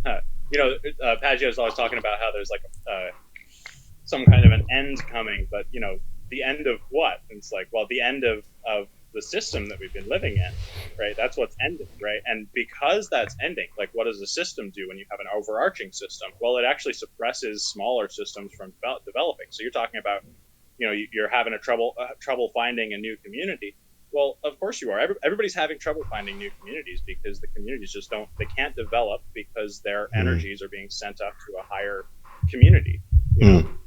Pageau is always talking about how there's like some kind of an end coming, but the end of what? And it's like, well, the end of the system that we've been living in, right? That's what's ending, right? And because that's ending, like, what does the system do when you have an overarching system? Well, it actually suppresses smaller systems from developing. So you're talking about, you're having trouble finding a new community. Well, of course you are. Everybody's having trouble finding new communities because the communities just they can't develop because their Mm, energies are being sent up to a higher community. You know, mm,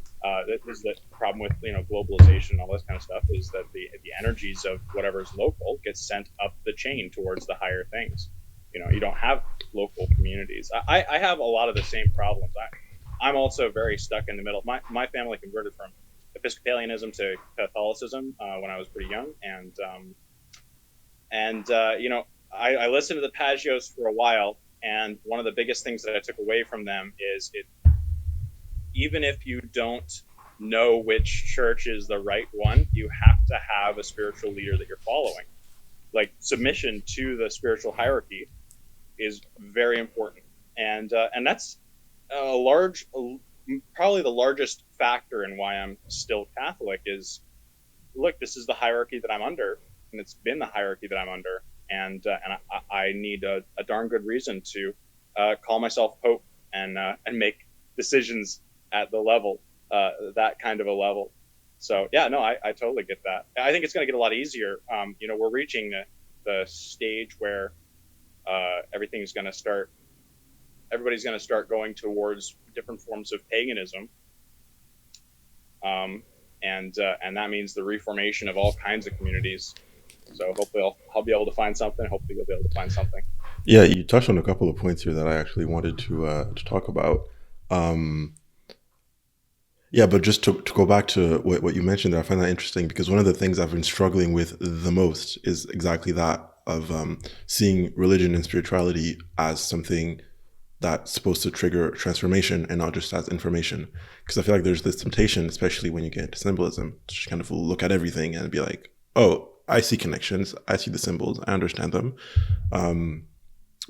this is the problem with globalization and all this kind of stuff, is that the energies of whatever's local gets sent up the chain towards the higher things. You don't have local communities. I have a lot of the same problems. I'm also very stuck in the middle. My family converted from Episcopalianism to Catholicism when I was pretty young, and I listened to the Pagios for a while, and one of the biggest things that I took away from them is it even if you don't know which church is the right one, you have to have a spiritual leader that you're following. Like, submission to the spiritual hierarchy is very important, and that's a large, probably the largest factor in why I'm still Catholic. Is, look, this is the hierarchy that I'm under, and it's been the hierarchy that I'm under, and I need a darn good reason to call myself Pope and make decisions at the level, that kind of a level. So yeah, no, I totally get that. I think it's going to get a lot easier. We're reaching the stage where everything's going to start. Everybody's going to start going towards different forms of paganism, and that means the reformation of all kinds of communities. So hopefully I'll be able to find something. Hopefully you'll be able to find something. yeah, you touched on a couple of points here that I actually wanted to talk about. Um, yeah, but just to go back to what you mentioned there, I find that interesting because one of the things I've been struggling with the most is exactly that of seeing religion and spirituality as something that's supposed to trigger transformation and not just as information. Because I feel like there's this temptation, especially when you get into symbolism, to just kind of look at everything and be like, oh, I see connections, I see the symbols, I understand them. Um,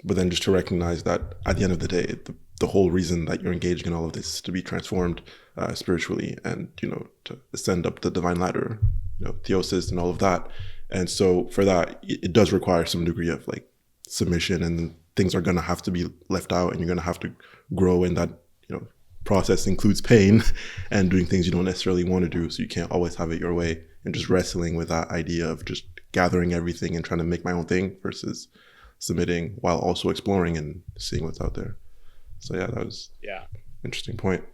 but then just to recognize that at the end of the day, the whole reason that you're engaging in all of this is to be transformed spiritually and, to ascend up the divine ladder, theosis and all of that. And so for that, it does require some degree of like submission, and things are going to have to be left out, and you're going to have to grow in that, process includes pain and doing things you don't necessarily want to do. So you can't always have it your way, and just wrestling with that idea of just gathering everything and trying to make my own thing versus submitting while also exploring and seeing what's out there. So yeah, that was Yeah. an interesting point.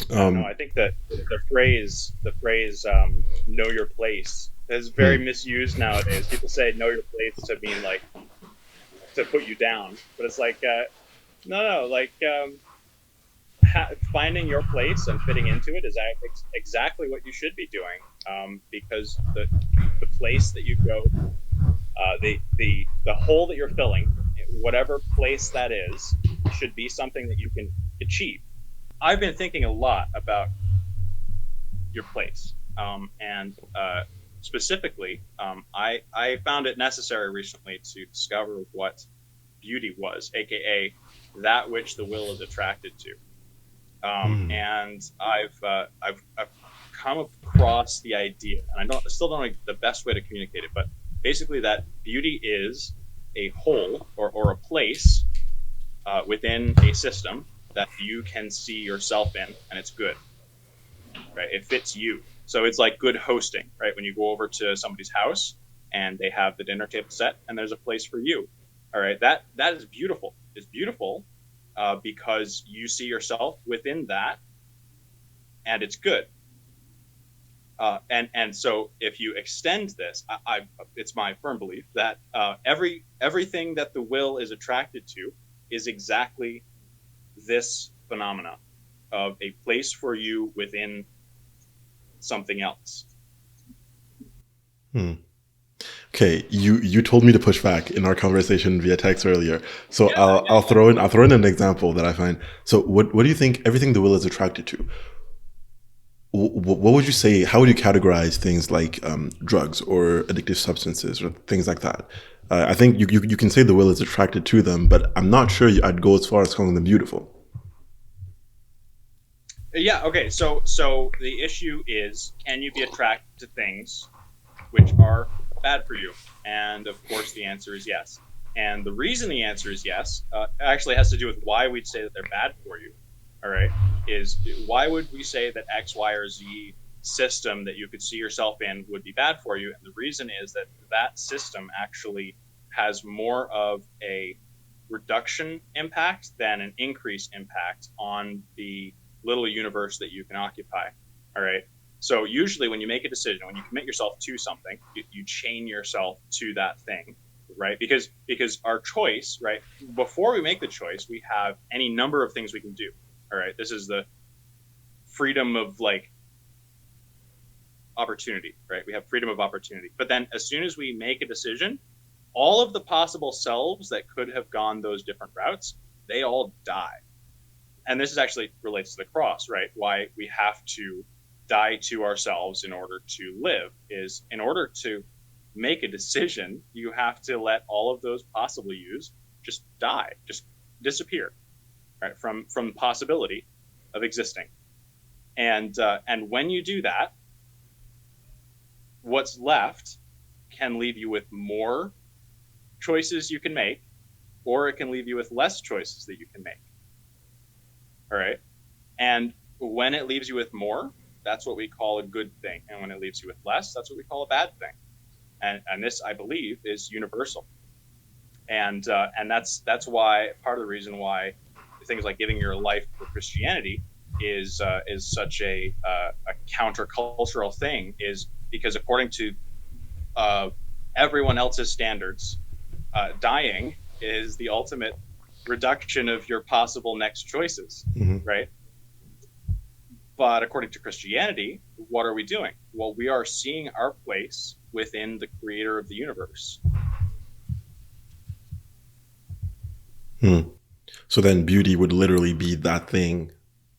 Yeah, no, Um, I think that the phrase "know your place" is very hmm, misused nowadays. People say "know your place" to mean like to put you down, but it's like, no, like, finding your place and fitting into it is exactly what you should be doing, because the place that you go, the hole that you're filling, whatever place that is, should be something that you can achieve. I've been thinking a lot about your place. And specifically, I found it necessary recently to discover what beauty was, aka that which the will is attracted to. hmm, And I've come across the idea, and I still don't know the best way to communicate it, but basically that beauty is a whole, or a place within a system that you can see yourself in, and it's good, right? It fits you. So it's like good hosting, right? When you go over to somebody's house and they have the dinner table set and there's a place for you. All right, that is beautiful. It's beautiful because you see yourself within that, and it's good. And so if you extend this, it's my firm belief that everything that the will is attracted to is exactly this phenomena of a place for you within something else. hmm. Okay, you told me to push back in our conversation via text earlier, so Yeah, I'll throw in an example that I find. So what do you think everything the will is attracted to? What would you say? How would you categorize things like drugs or addictive substances or things like that? I think you can say the will is attracted to them, but I'm not sure I'd go as far as calling them beautiful. Yeah. Okay. So the issue is, can you be attracted to things which are bad for you? And of course, the answer is yes. And the reason the answer is yes actually has to do with why we'd say that they're bad for you. All right. Is why would we say that X, Y, or Z system that you could see yourself in would be bad for you? And the reason is that that system actually has more of a reduction impact than an increase impact on the little universe that you can occupy. All right. So usually when you make a decision, when you commit yourself to something, you chain yourself to that thing, right? Because our choice, right? Before we make the choice, we have any number of things we can do. All right. This is the freedom of like opportunity, right? We have freedom of opportunity. But then as soon as we make a decision, all of the possible selves that could have gone those different routes, they all die. And this is actually relates to the cross, right? Why we have to die to ourselves in order to live is in order to make a decision, you have to let all of those possible yous just die, just disappear, right? From possibility of existing. And when you do that, what's left can leave you with more choices you can make, or it can leave you with less choices that you can make. All right. And when it leaves you with more, that's what we call a good thing. And when it leaves you with less, that's what we call a bad thing. And this, I believe, is universal. And that's why part of the reason why things like giving your life for Christianity is such a countercultural thing is because according to uh, everyone else's standards, dying is the ultimate reduction of your possible next choices, Mm-hmm. right? But according to Christianity, what are we doing? Well, we are seeing our place within the creator of the universe. Hmm. So then beauty would literally be that thing.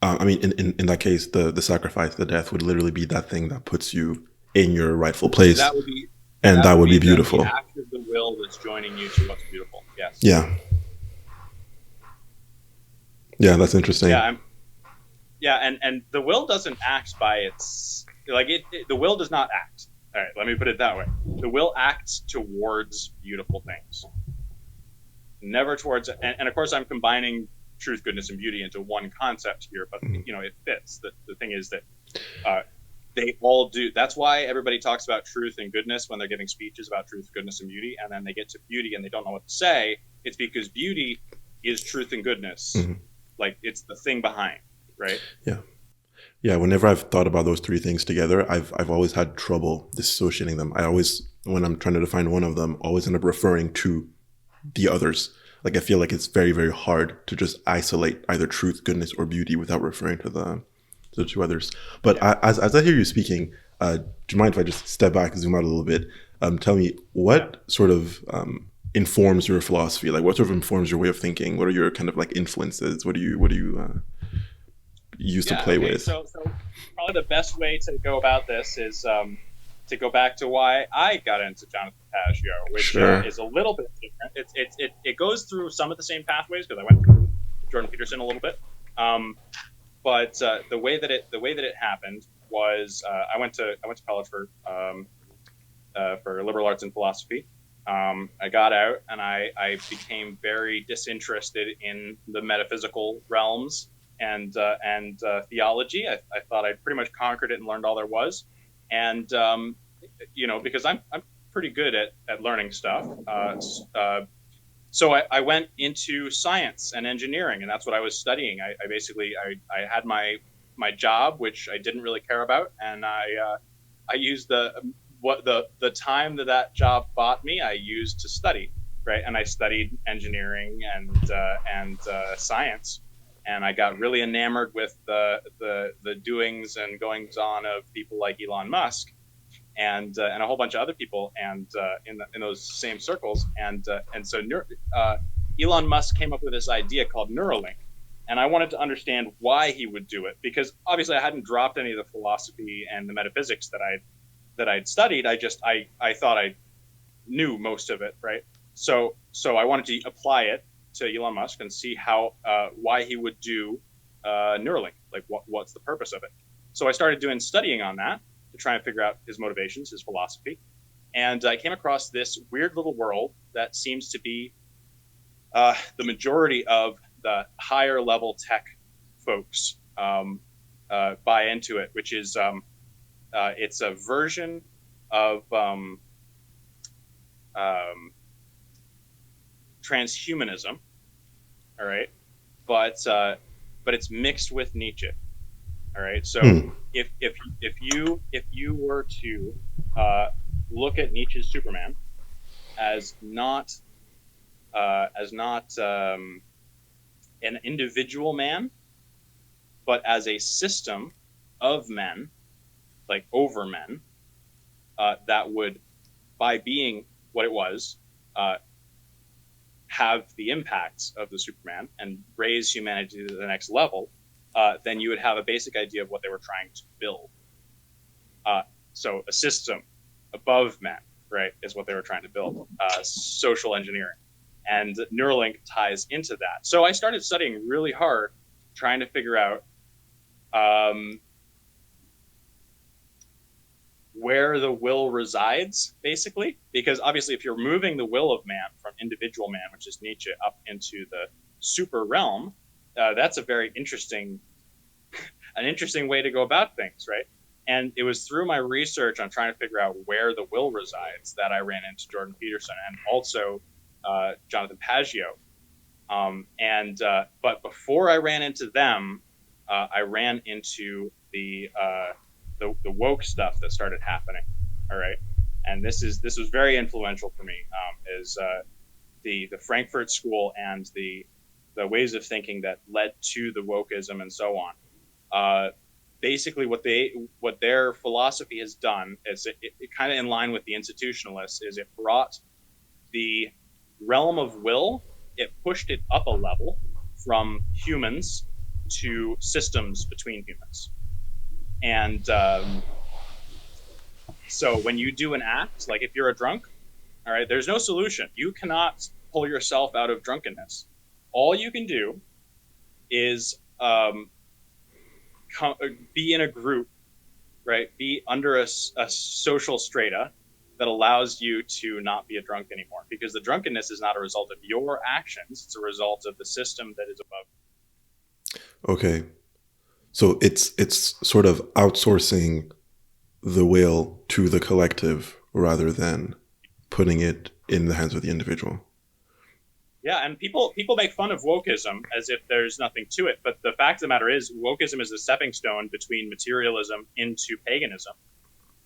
I mean, in that case, the sacrifice, the death would literally be that thing that puts you in your rightful place. That would be And that that would would be be the beautiful. act of the will that's joining you to what's beautiful. Yes. Yeah. Yeah, that's Yeah, interesting. yeah, and the will doesn't act by its like the will does not act. All right, let me put it that way. The will acts towards beautiful things, never towards. And of course, I'm combining truth, goodness, and beauty into one concept here, but Mhm. it fits. The thing is that uh, they all do. That's why everybody talks about truth and goodness when they're giving speeches about truth, goodness, and beauty, and then they get to beauty and they don't know what to say. It's because beauty is truth and goodness, Mhm. like it's the thing behind, right? Yeah. Yeah, whenever I've thought about those three things together, I've always had trouble dissociating them. I always, when I'm trying to define one of them, always end up referring to the others. Like I feel like it's very, very hard to just isolate either truth, goodness, or beauty without referring to the two others. But Yeah, as I hear you speaking, do you mind if I just step back and zoom out a little bit? Tell me yeah. what sort of informs your philosophy? Like what sort of informs your way of thinking? What are your kind of like influences? What do you use to Yeah, play okay. with? So probably the best way to go about this is to go back to why I got into Jonathan Pageau, which Sure. is a little bit different. It goes through some of the same pathways because I went through Jordan Peterson a little bit. Um, but the way that it happened was I went to college for liberal arts and philosophy. I got out and I became very disinterested in the metaphysical realms and theology. I thought I'd pretty much conquered it and learned all there was. And because I'm pretty good at learning stuff. So I went into science and engineering, and that's what I was studying. I basically I had my job, which I didn't really care about, and I used the time that job bought me. I used to study, right? And I studied engineering and science, and I got really enamored with the doings and goings on of people like Elon Musk and a whole bunch of other people and in those same circles and so Elon Musk came up with this idea called Neuralink, and I wanted to understand why he would do it because obviously I hadn't dropped any of the philosophy and the metaphysics that I'd studied. I thought I knew most of it, right? So I wanted to apply it to Elon Musk and see how why he would do Neuralink. Like what's the purpose of it? So I started doing studying on that to try and figure out his motivations, his philosophy, and I came across this weird little world that seems to be the majority of the higher level tech folks buy into it, which is it's a version of um, transhumanism. All right, but it's mixed with Nietzsche. All right, so Hmm. if you were to uh, look at Nietzsche's Superman as not an individual man, but as a system of men, like over men, that would, by being what it was, uh, have the impacts of the Superman and raise humanity to the next level, then you would have a basic idea of what they were trying to build. Uh, so a system above men, right, is what they were trying to build. Social engineering, and Neuralink ties into that. So I started studying really hard, trying to figure out um, where the will resides, basically, because obviously, if you're moving the will of man from individual man, which is Nietzsche, up into the super realm, that's a very interesting way to go about things, right? And it was through my research on trying to figure out where the will resides that I ran into Jordan Peterson and also Jonathan Pageau. But before I ran into them, I ran into the woke stuff that started happening. All right, and this was very influential for me. Is the Frankfurt School and the ways of thinking that led to the wokeism and so on. Uh, Basically, what their philosophy has done is it kind of in line with the institutionalists is it brought the realm of will, it pushed it up a level from humans to systems between humans. And so when you do an act, like if you're a drunk, all right, there's no solution. You cannot pull yourself out of drunkenness. All you can do is be in a group, right? Be under a social strata that allows you to not be a drunk anymore, because the drunkenness is not a result of your actions, it's a result of the system that is above. Okay. So it's sort of outsourcing the will to the collective rather than putting it in the hands of the individual. Yeah, and people make fun of wokeism as if there's nothing to it, but the fact of the matter is wokeism is a stepping stone between materialism into paganism.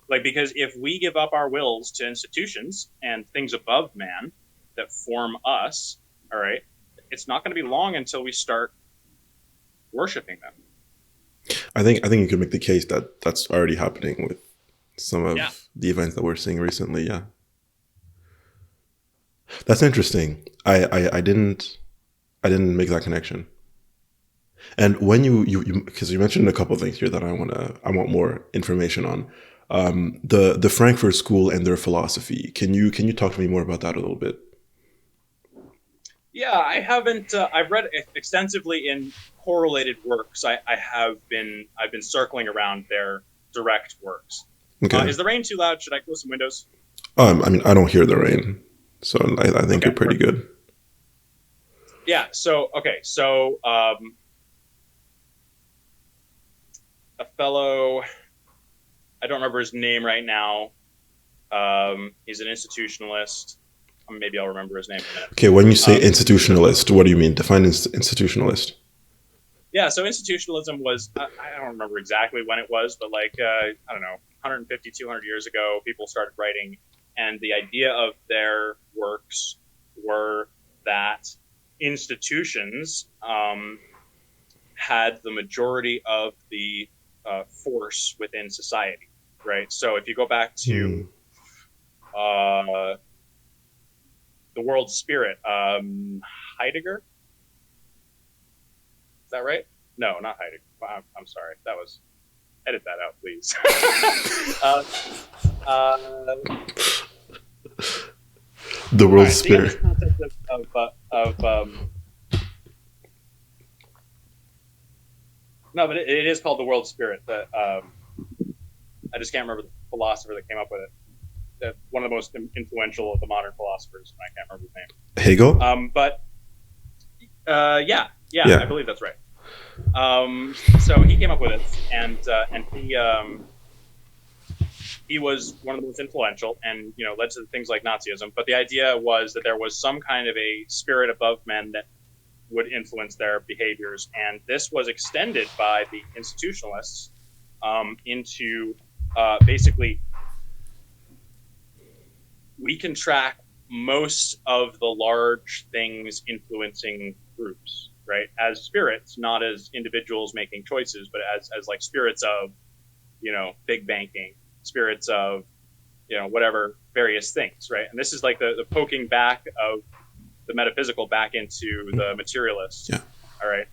Like, because if we give up our wills to institutions and things above man that form us, all right, it's not going to be long until we start worshiping them. I think you could make the case that that's already happening with some Yeah. of the events that we're seeing recently. Yeah, that's interesting. I didn't make that connection. And when you because you mentioned a couple of things here that I want more information on. The Frankfurt School and their philosophy. Can you talk to me more about that a little bit? Yeah, I haven't. I've read extensively in correlated works. I've been circling around their direct works. Okay. Is the rain too loud? Should I close some windows? I mean, I don't hear the rain, so I think Okay, you're pretty perfect. good. Yeah. So okay. So a fellow, I don't remember his name right now. He's an institutionalist. Maybe I'll remember his name in a minute. Okay, when you say Um, institutionalist, what do you mean? Define institutionalist. yeah. So institutionalism was, I don't remember exactly when it was, but like I don't know, 150, 200 years ago, people started writing, and the idea of their works were that institutions had the majority of the force within society, right? So if you go back Hmm. to uh, the world spirit, Heidegger, is that right? No, not Heidegger. I'm sorry. That was, edit that out, please. uh, uh, The All world right. So you have this spirit. concept of no, but it is called the world spirit. That I just can't remember the philosopher that came up with it. That one of the most influential of the modern philosophers. I can't remember his name. Hegel? But yeah, yeah, I Yeah. believe that's right. So he came up with it, and he was one of the most influential, and led to things like Nazism. But the idea was that there was some kind of a spirit above men that would influence their behaviors, and this was extended by the institutionalists into basically we can track most of the large things influencing groups, right? As spirits, not as individuals making choices, but as like spirits of, big banking, spirits of, whatever various things, right? And this is like the poking back of the metaphysical back into the materialist. Yeah. All right.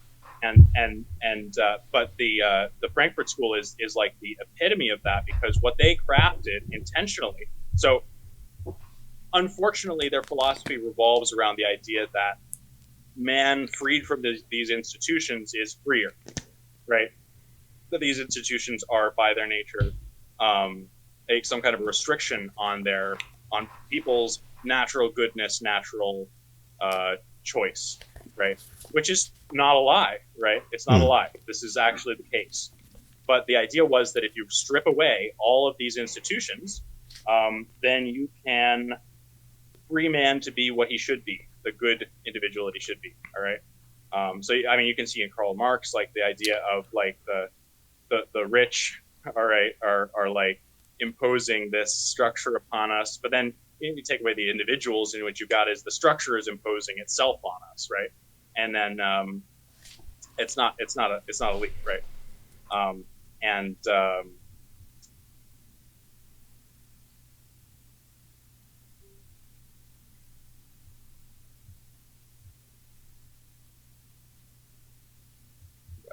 But the Frankfurt School is like the epitome of that, because what they crafted intentionally. So unfortunately, their philosophy revolves around the idea that man freed from these institutions is freer, right? That these institutions are by their nature some kind of restriction on people's natural goodness, natural choice, right? Which is not a lie, right? It's not a Mm. lie. This is actually the case. But the idea was that if you strip away all of these institutions, then you can free man to be what he should be, the good individual that he should be. All right. So I mean, you can see in Karl Marx like the idea of like the rich, all right, are like imposing this structure upon us, but then you take away the individuals, and what you've got is the structure is imposing itself on us, right? And then it's not elite, right? And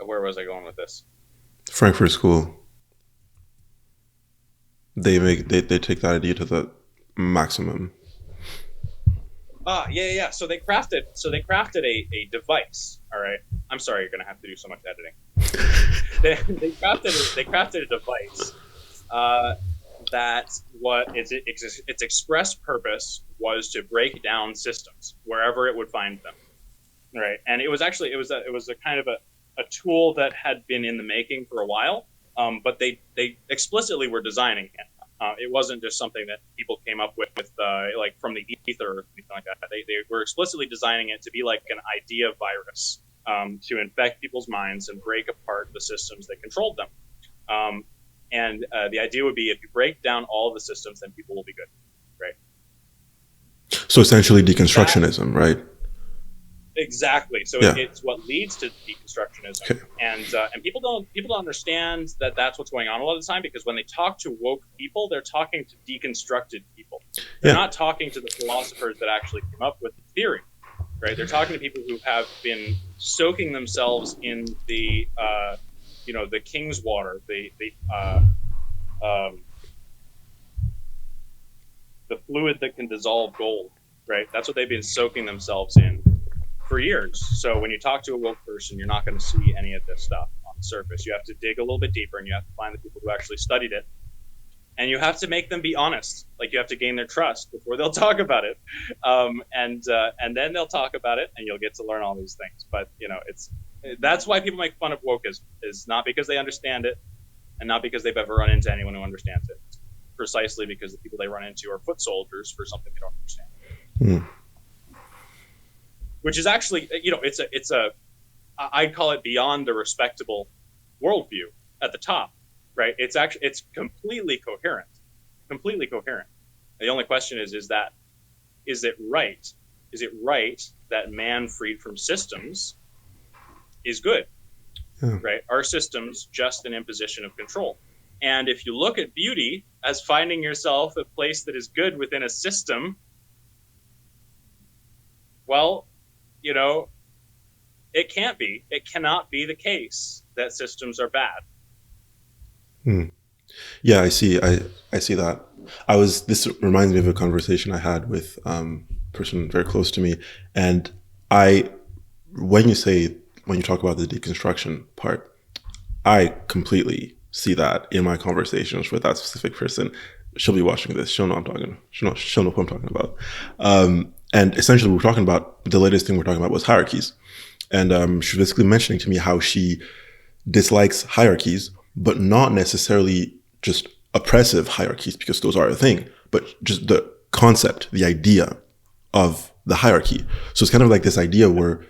Where was I going with this? Frankfurt School. They take that idea to the maximum. Yeah, yeah. So they crafted a device. All right. I'm sorry, you're gonna have to do so much editing. They crafted a device uh, that what its express purpose was to break down systems wherever it would find them. Right. And it was a kind of a tool that had been in the making for a while, but they explicitly were designing it. It wasn't just something that people came up with like from the ether or anything like that. They were explicitly designing it to be like an idea virus, to infect people's minds and break apart the systems that controlled them. And the idea would be if you break down all of the systems, then people will be good, right? So essentially That deconstructionism, right? Exactly. So Yeah. it's what leads to deconstructionism, Okay. and people don't understand that that's what's going on a lot of the time, because when they talk to woke people, they're talking to deconstructed people. They're Yeah. not talking to the philosophers that actually came up with the theory, right? They're talking to people who have been soaking themselves in the king's water, um, the fluid that can dissolve gold, right? That's what they've been soaking themselves in for years. So when you talk to a woke person, you're not going to see any of this stuff on the surface. You have to dig a little bit deeper, and you have to find the people who actually studied it, and you have to make them be honest. Like you have to gain their trust before they'll talk about it, and then they'll talk about it, and you'll get to learn all these things. But that's why people make fun of wokeism, is not because they understand it, and not because they've ever run into anyone who understands it. It's precisely because the people they run into are foot soldiers for something they don't understand. Mm. Which is actually, it's a I'd call it beyond the respectable worldview at the top, right? It's completely coherent, completely coherent. The only question is it right? Is it right that man freed from systems is good, Yeah. right? Are systems just an imposition of control? And if you look at beauty as finding yourself a place that is good within a system, well, you know, it cannot be the case that systems are bad. Mm. Yeah, I see. I see that. This reminds me of a conversation I had with person very close to me, and I when you say when you talk about the deconstruction part, I completely see that in my conversations with that specific person. She'll be watching this. She'll know I'm talking. She'll know who I'm talking about. And essentially, we're talking about the latest thing we're talking about was hierarchies, and she was basically mentioning to me how she dislikes hierarchies, but not necessarily just oppressive hierarchies because those are a thing, but just the concept, the idea of the hierarchy. So it's kind of like this idea where,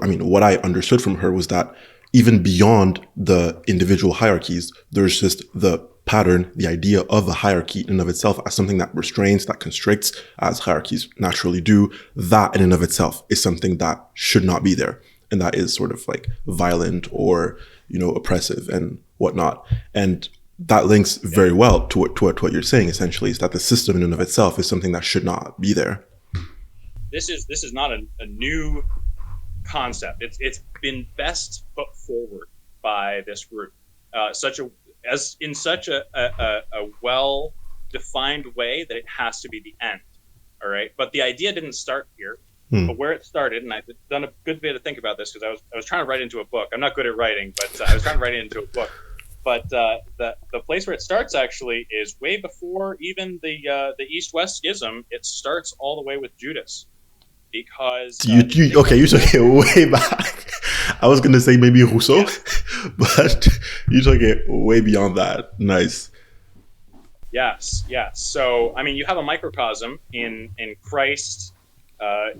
I mean, what I understood from her was that even beyond the individual hierarchies, there's just the pattern, the idea of a hierarchy in and of itself as something that restrains, that constricts, as hierarchies naturally do. That in and of itself is something that should not be there. And that is sort of like violent or, oppressive and whatnot. And that links very well to what you're saying, essentially, is that the system in and of itself is something that should not be there. This is not a new concept. It's been best put forward by this group, such a well defined way that it has to be the end. All right, but the idea didn't start here. But where it started, and I've done a good bit to think about this because I was trying to write into a book. I'm not good at writing, but I was trying to write it into a book. But the place where it starts actually is way before even the East-West schism. It starts all the way with Judas, because You took it way back. I was gonna say maybe Rousseau, yeah. But you took it way beyond that. Nice. Yes. So I mean, you have a microcosm in Christ.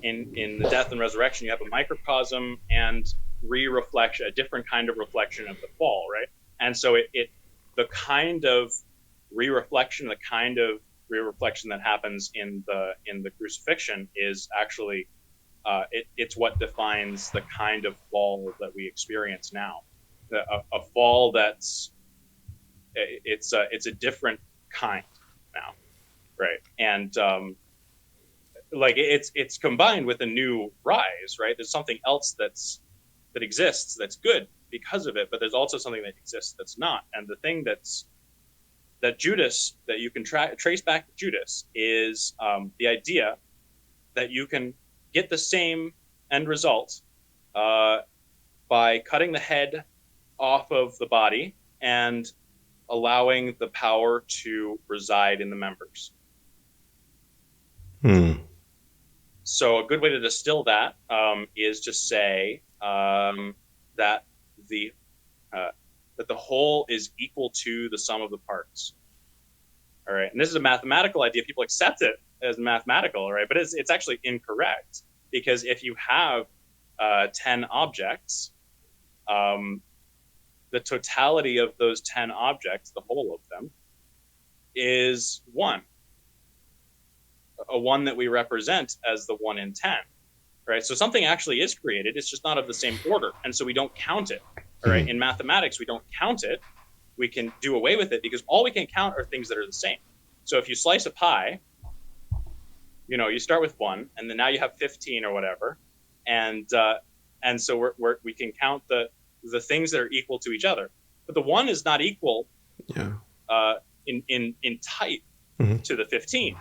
In the death and resurrection, you have a microcosm and re-reflection, a different kind of reflection of the fall, right? And so the kind of re-reflection that happens in the crucifixion is actually it's what defines the kind of fall that we experience now. A fall that's it's a different kind now, right? And like it's combined with a new rise, right? There's something else that exists that's good because of it, but there's also something that exists that's not. And the thing that Judas, that you can trace back to Judas, is the idea that you can get the same end result by cutting the head off of the body and allowing the power to reside in the members. So a good way to distill that is to say that the whole is equal to the sum of the parts. All right, and this is a mathematical idea. People accept it as mathematical, right? But it's actually incorrect, because if you have 10 objects, the totality of those 10 objects, the whole of them, is 1. A 1 that we represent as the 1 in 10, right? So something actually is created. It's just not of the same order, and so we don't count it. All right. In mathematics, we don't count it. We can do away with it because all we can count are things that are the same. So if you slice a pie, you start with 1, and then now you have 15 or whatever, and so we can count the things that are equal to each other. But the 1 is not equal, in type to the 15.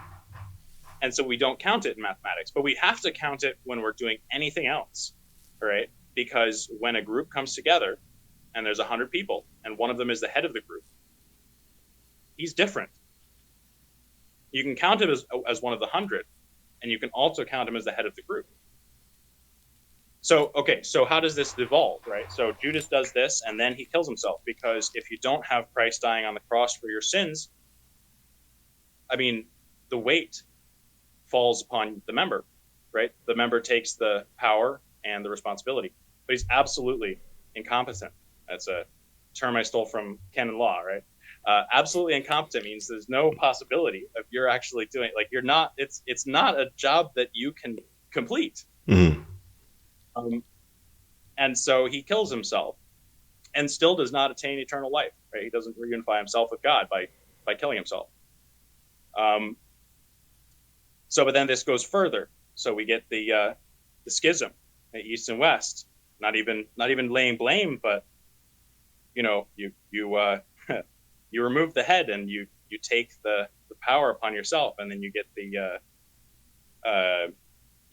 And so we don't count it in mathematics, but we have to count it when we're doing anything else, right? Because when a group comes together and there's 100 people and one of them is the head of the group, he's different. You can count him as one of the 100, and you can also count him as the head of the group. So how does this evolve, right? So Judas does this, and then he kills himself, because if you don't have Christ dying on the cross for your sins, I mean, the weight falls upon the member, right? The member takes the power and the responsibility, but he's absolutely incompetent. That's a term I stole from canon law, right? Absolutely incompetent means there's no possibility of you're actually doing, like, you're not, it's not a job that you can complete. And so he kills himself and still does not attain eternal life, right? He doesn't reunify himself with God by killing himself. But then this goes further. So we get the schism, East and West. Not even laying blame, but you you remove the head and you take the power upon yourself, and then you get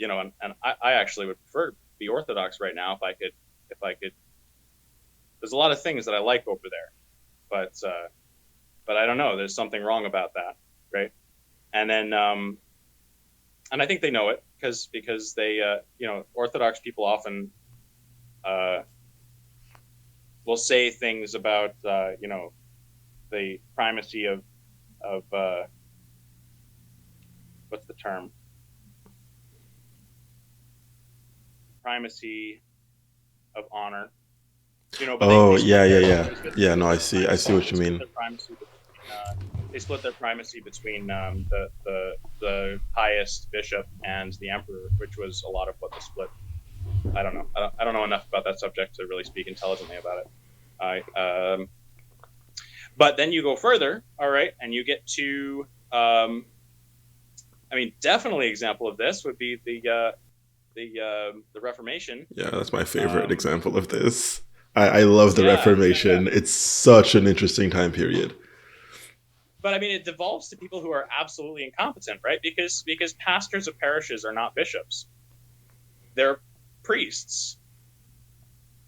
And I actually would prefer to be Orthodox right now if I could. There's a lot of things that I like over there, but I don't know. There's something wrong about that, right? And then and I think they know it because they Orthodox people often uh, will say things about the primacy of what's the term, primacy of honor, but they Oh, they yeah, split yeah, their yeah. Yeah, no, I see primacy. what They you split mean. their primacy between they split their primacy between the highest bishop and the emperor, which was a lot of what the split. I don't know. I don't know enough about that subject to really speak intelligently about it. But then you go further, all right, and you get to I mean, definitely example of this would be the Reformation. Yeah, that's my favorite Um, example of this. I love the yeah, yeah. Reformation. It's such an interesting time period. But I mean, it devolves to people who are absolutely incompetent, right? Because pastors of parishes are not bishops; they're priests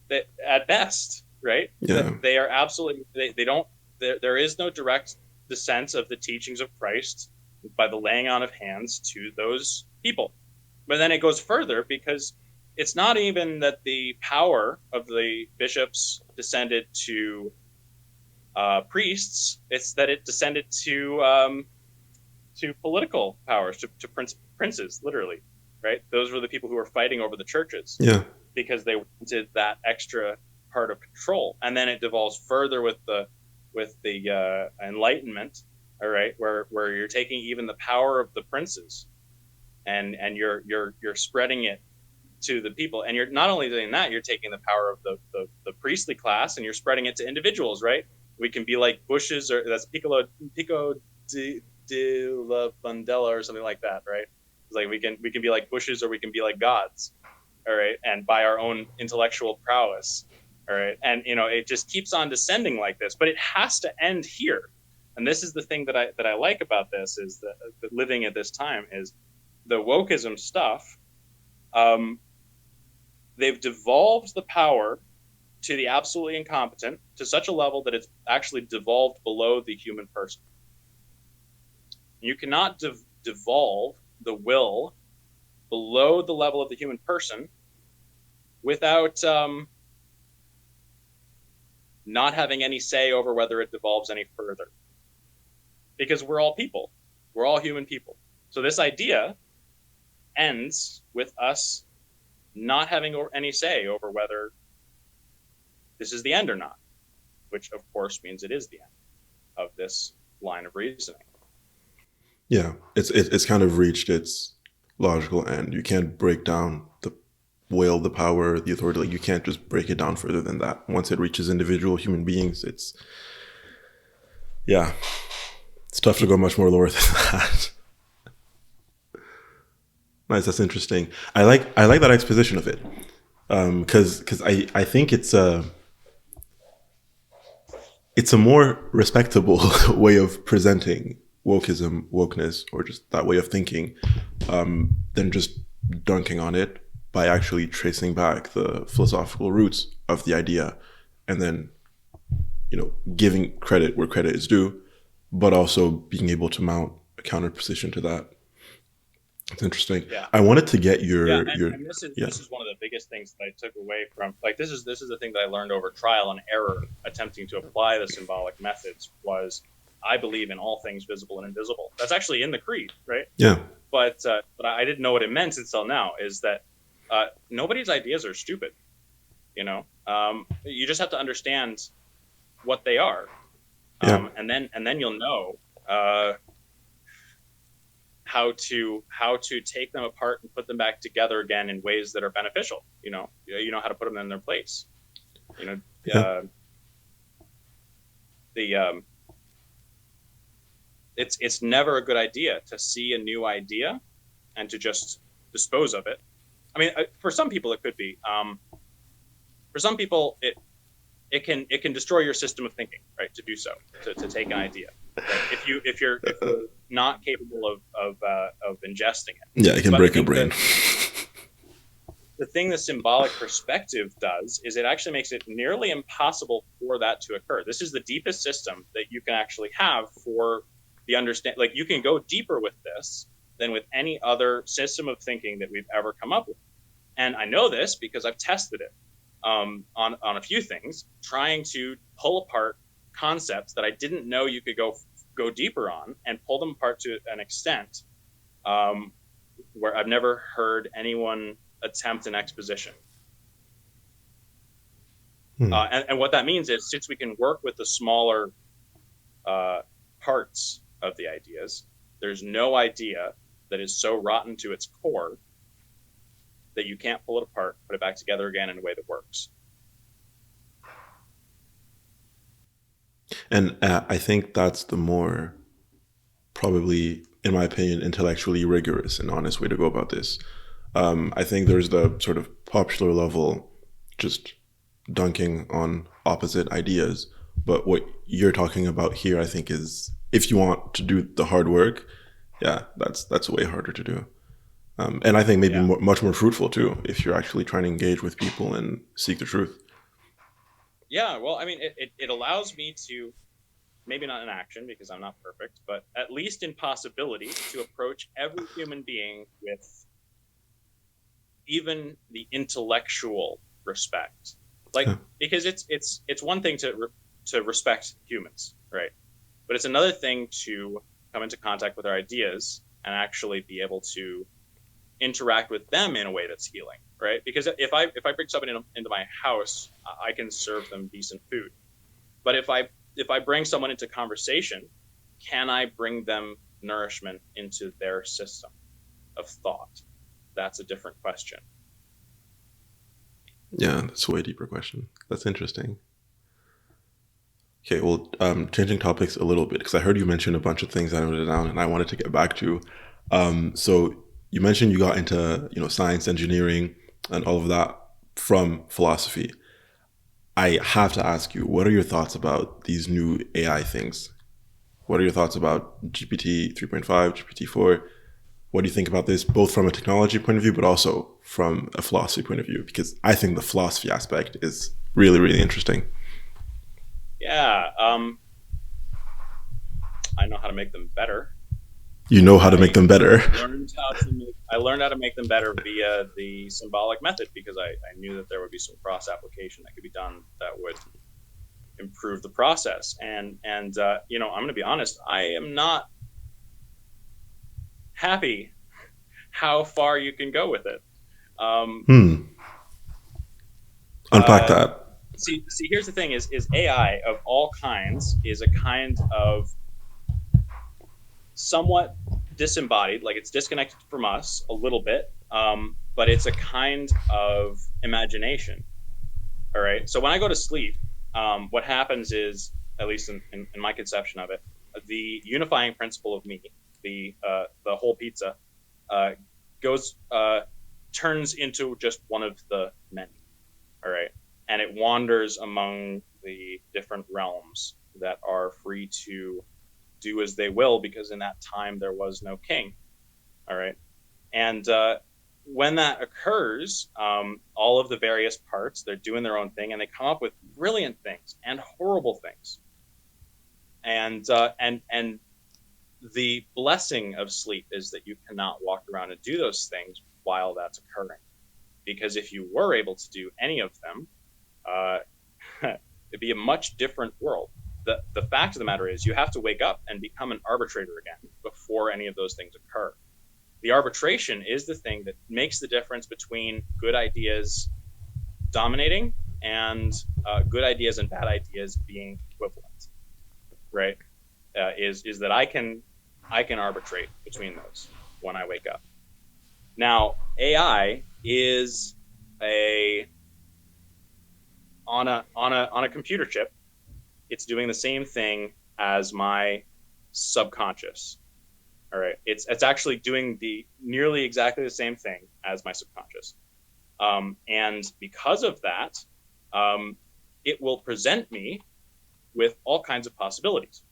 that, at best, right? That Yeah. they are absolutely they don't. There is no direct descent of the teachings of Christ by the laying on of hands to those people. But then it goes further because it's not even that the power of the bishops descended to priests; it's that it descended to political powers, to princes, literally, right? Those were the people who were fighting over the churches Yeah. because they wanted that extra part of control. And then it devolves further with the Enlightenment, all right, where you're taking even the power of the princes and you're spreading it to the people, and you're not only doing that, you're taking the power of the priestly class and you're spreading it to individuals, right? We can be like bushes, or that's pico de la bandella or something like that, right? It's like we can be like bushes or we can be like gods, all right, and by our own intellectual prowess, all right, and it just keeps on descending like this, but it has to end here. And this is the thing that I like about this is that living at this time is the wokeism stuff. um, they've devolved the power to the absolutely incompetent to such a level that it's actually devolved below the human person. You cannot devolve the will below the level of the human person without not having any say over whether it devolves any further. Because we're all people, we're all human people. So this idea ends with us not having any say over whether this is the end or not, which of course means it is the end of this line of reasoning. Yeah. It's kind of reached its logical end. You can't break down the will, the power, the authority. Like you can't just break it down further than that. Once it reaches individual human beings, it's yeah, it's tough to go much more lower than that. Nice, that's interesting. I like that exposition of it because I think it's a more respectable way of presenting wokeism, wokeness, or just that way of thinking than just dunking on it by actually tracing back the philosophical roots of the idea and then giving credit where credit is due, but also being able to mount a counter position to that. It's interesting. Yeah. I wanted to get Yeah, your and this is yeah. this is one of the biggest things that I took away from, like, this is the thing that I learned over trial and error attempting to apply the symbolic methods was I believe in all things visible and invisible. That's actually in the creed, right? Yeah. But I didn't know what it meant until now. Is that nobody's ideas are stupid. You just have to understand what they are, Yeah. and then you'll know uh, how to take them apart and put them back together again in ways that are beneficial. You know how to put them in their place. You know, Yeah. the it's never a good idea to see a new idea and to just dispose of it. I mean, for some people it could be. For some people it can destroy your system of thinking, right? To do so, to take an idea. right? If you're not capable of ingesting it. Yeah, it can But I break your think brain. the thing the symbolic perspective does is it actually makes it nearly impossible for that to occur. This is the deepest system that you can actually have for the understand. Like you can go deeper with this than with any other system of thinking that we've ever come up with. And I know this because I've tested it on a few things, trying to pull apart concepts that I didn't know you could go deeper on and pull them apart to an extent um, where I've never heard anyone attempt an exposition. Hmm. And what that means is since we can work with the smaller uh, parts of the ideas, there's no idea that is so rotten to its core that you can't pull it apart, put it back together again in a way that works. And I think that's the more, probably, in my opinion, intellectually rigorous and honest way to go about this. I think there's the sort of popular level, just dunking on opposite ideas. But what you're talking about here, I think, is if you want to do the hard work, yeah, that's way harder to do. And I think maybe Yeah. much more fruitful too, if you're actually trying to engage with people and seek the truth. Yeah. Well, I mean, it allows me to, maybe not in action because I'm not perfect, but at least in possibility to approach every human being with even the intellectual respect. Like Yeah. because it's one thing to respect humans, right? But it's another thing to come into contact with our ideas and actually be able to interact with them in a way that's healing, right? Because if I bring somebody into my house, I can serve them decent food. But if I bring someone into conversation, can I bring them nourishment into their system of thought? That's a different question. Yeah, that's a way deeper question. That's interesting. Okay, well, changing topics a little bit because I heard you mention a bunch of things I noted down and I wanted to get back to. So you mentioned you got into science, engineering, and all of that from philosophy. I have to ask you, what are your thoughts about these new AI things? What are your thoughts about GPT 3.5, GPT 4? What do you think about this, both from a technology point of view, but also from a philosophy point of view? Because I think the philosophy aspect is really, really interesting. Yeah, I know how to make them better. You know how to make I them better. I learned how to make them better via the symbolic method because I knew that there would be some cross application that could be done that would improve the process. I'm going to be honest, I am not happy how far you can go with it. Um, Hmm. Unpack uh, that. see, here's the thing: is AI of all kinds is a kind of somewhat disembodied, like it's disconnected from us a little bit, but it's a kind of imagination. All right. So when I go to sleep, what happens is, at least in my conception of it, the unifying principle of me, the whole pizza, uh, goes turns into just one of the many. All right, and it wanders among the different realms that are free to do as they will because in that time there was no king. All right, and when that occurs, all of the various parts they're doing their own thing and they come up with brilliant things and horrible things. And the blessing of sleep is that you cannot walk around and do those things while that's occurring. Because if you were able to do any of them, uh, it'd be a much different world. The fact of the matter is, you have to wake up and become an arbitrator again before any of those things occur. The arbitration is the thing that makes the difference between good ideas dominating and good ideas and bad ideas being equivalent, right? Is that I can arbitrate between those when I wake up. Now, AI is a on a computer chip. It's doing the same thing as my subconscious. All right, it's actually doing the nearly exactly the same thing as my subconscious. And because of that, it will present me with all kinds of possibilities.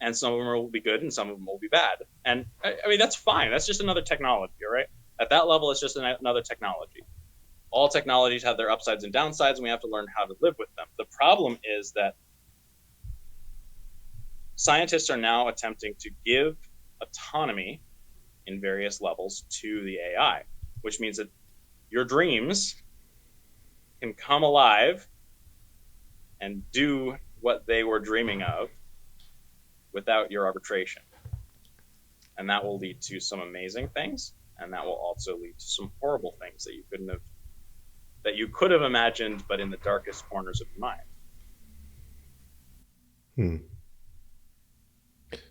and some of them will be good and some of them will be bad. And I mean, that's fine. That's just another technology, right? At that level, it's just another technology. All technologies have their upsides and downsides, and we have to learn how to live with them. The problem is that scientists are now attempting to give autonomy in various levels to the AI, which means that your dreams can come alive and do what they were dreaming of without your arbitration. And that will lead to some amazing things, and that will also lead to some horrible things that you could have imagined, but in the darkest corners of your mind. Hmm.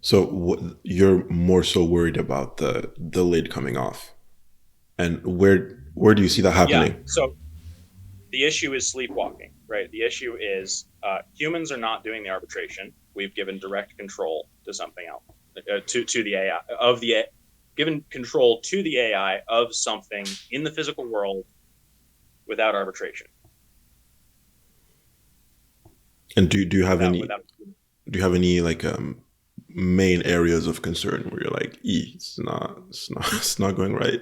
So you're more so worried about the lid coming off, and where do you see that Yeah. happening? So the issue is sleepwalking, right? The issue is humans are not doing the arbitration. We've given direct control to something else, to the AI given control to the AI of something in the physical world without arbitration. And do you have any Without do you have any like main areas of concern where you're like, it's not going right?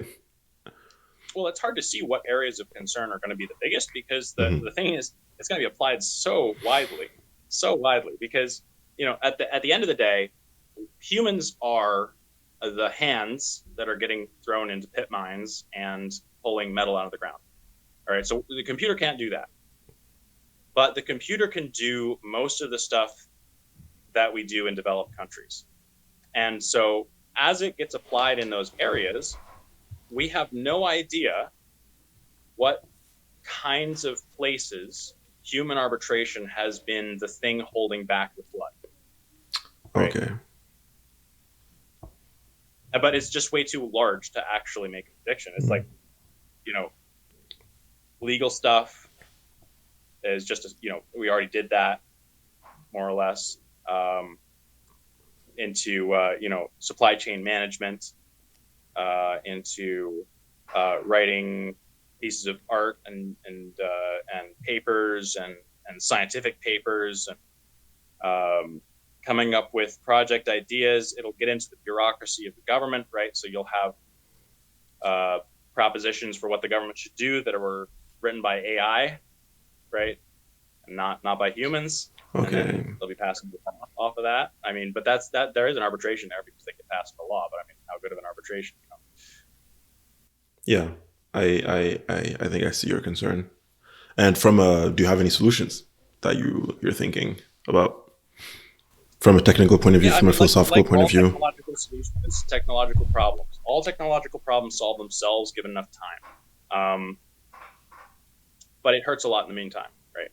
Well, it's hard to see what areas of concern are going to be the biggest because Hmm. the thing is it's going to be applied so widely because at the end of the day, humans are the hands that are getting thrown into pit mines and pulling metal out of the ground. All right, so the computer can't do that, but the computer can do most of the stuff that we do in developed countries. And so as it gets applied in those areas, we have no idea what kinds of places human arbitration has been the thing holding back the flood, right? Okay. But it's just way too large to actually make a prediction. It's like, you know, legal stuff is just, we already did that more or less, into, supply chain management, into writing pieces of art and papers and scientific papers and coming up with project ideas. It'll get into the bureaucracy of the government, right? So you'll have propositions for what the government should do that were written by AI, right? And not by humans. And Okay. then they'll be passing off of that. I mean, but that's that. There is an arbitration there because they get passed the law. But I mean, how good of an arbitration? Yeah, I think I see your concern. And do you have any solutions that you're thinking about from a technical point of view, Yeah, I from a mean, philosophical like point of all view? technological solutions, technological problems. All technological problems solve themselves given enough time. But it hurts a lot in the meantime, right?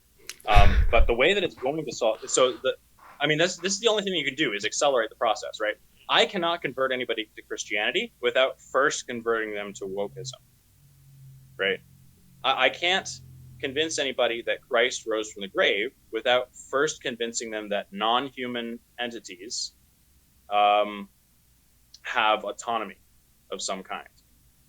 But the way that it's going to solve, this is the only thing you can do is accelerate the process, right? I cannot convert anybody to Christianity without first converting them to wokeism, right? I can't convince anybody that Christ rose from the grave without first convincing them that non-human entities have autonomy of some kind.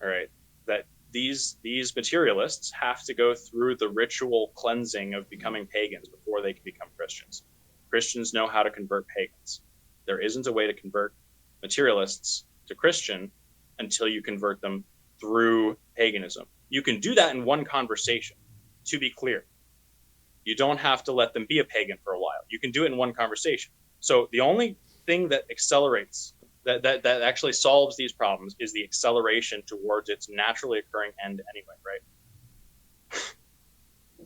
All right, that these materialists have to go through the ritual cleansing of becoming pagans before they can become Christians. Christians know how to convert pagans. There isn't a way to convert materialists to Christian until you convert them through paganism. You can do that in one conversation, to be clear. You don't have to let them be a pagan for a while. You can do it in one conversation. So the only thing that accelerates, that actually solves these problems is the acceleration towards its naturally occurring end anyway,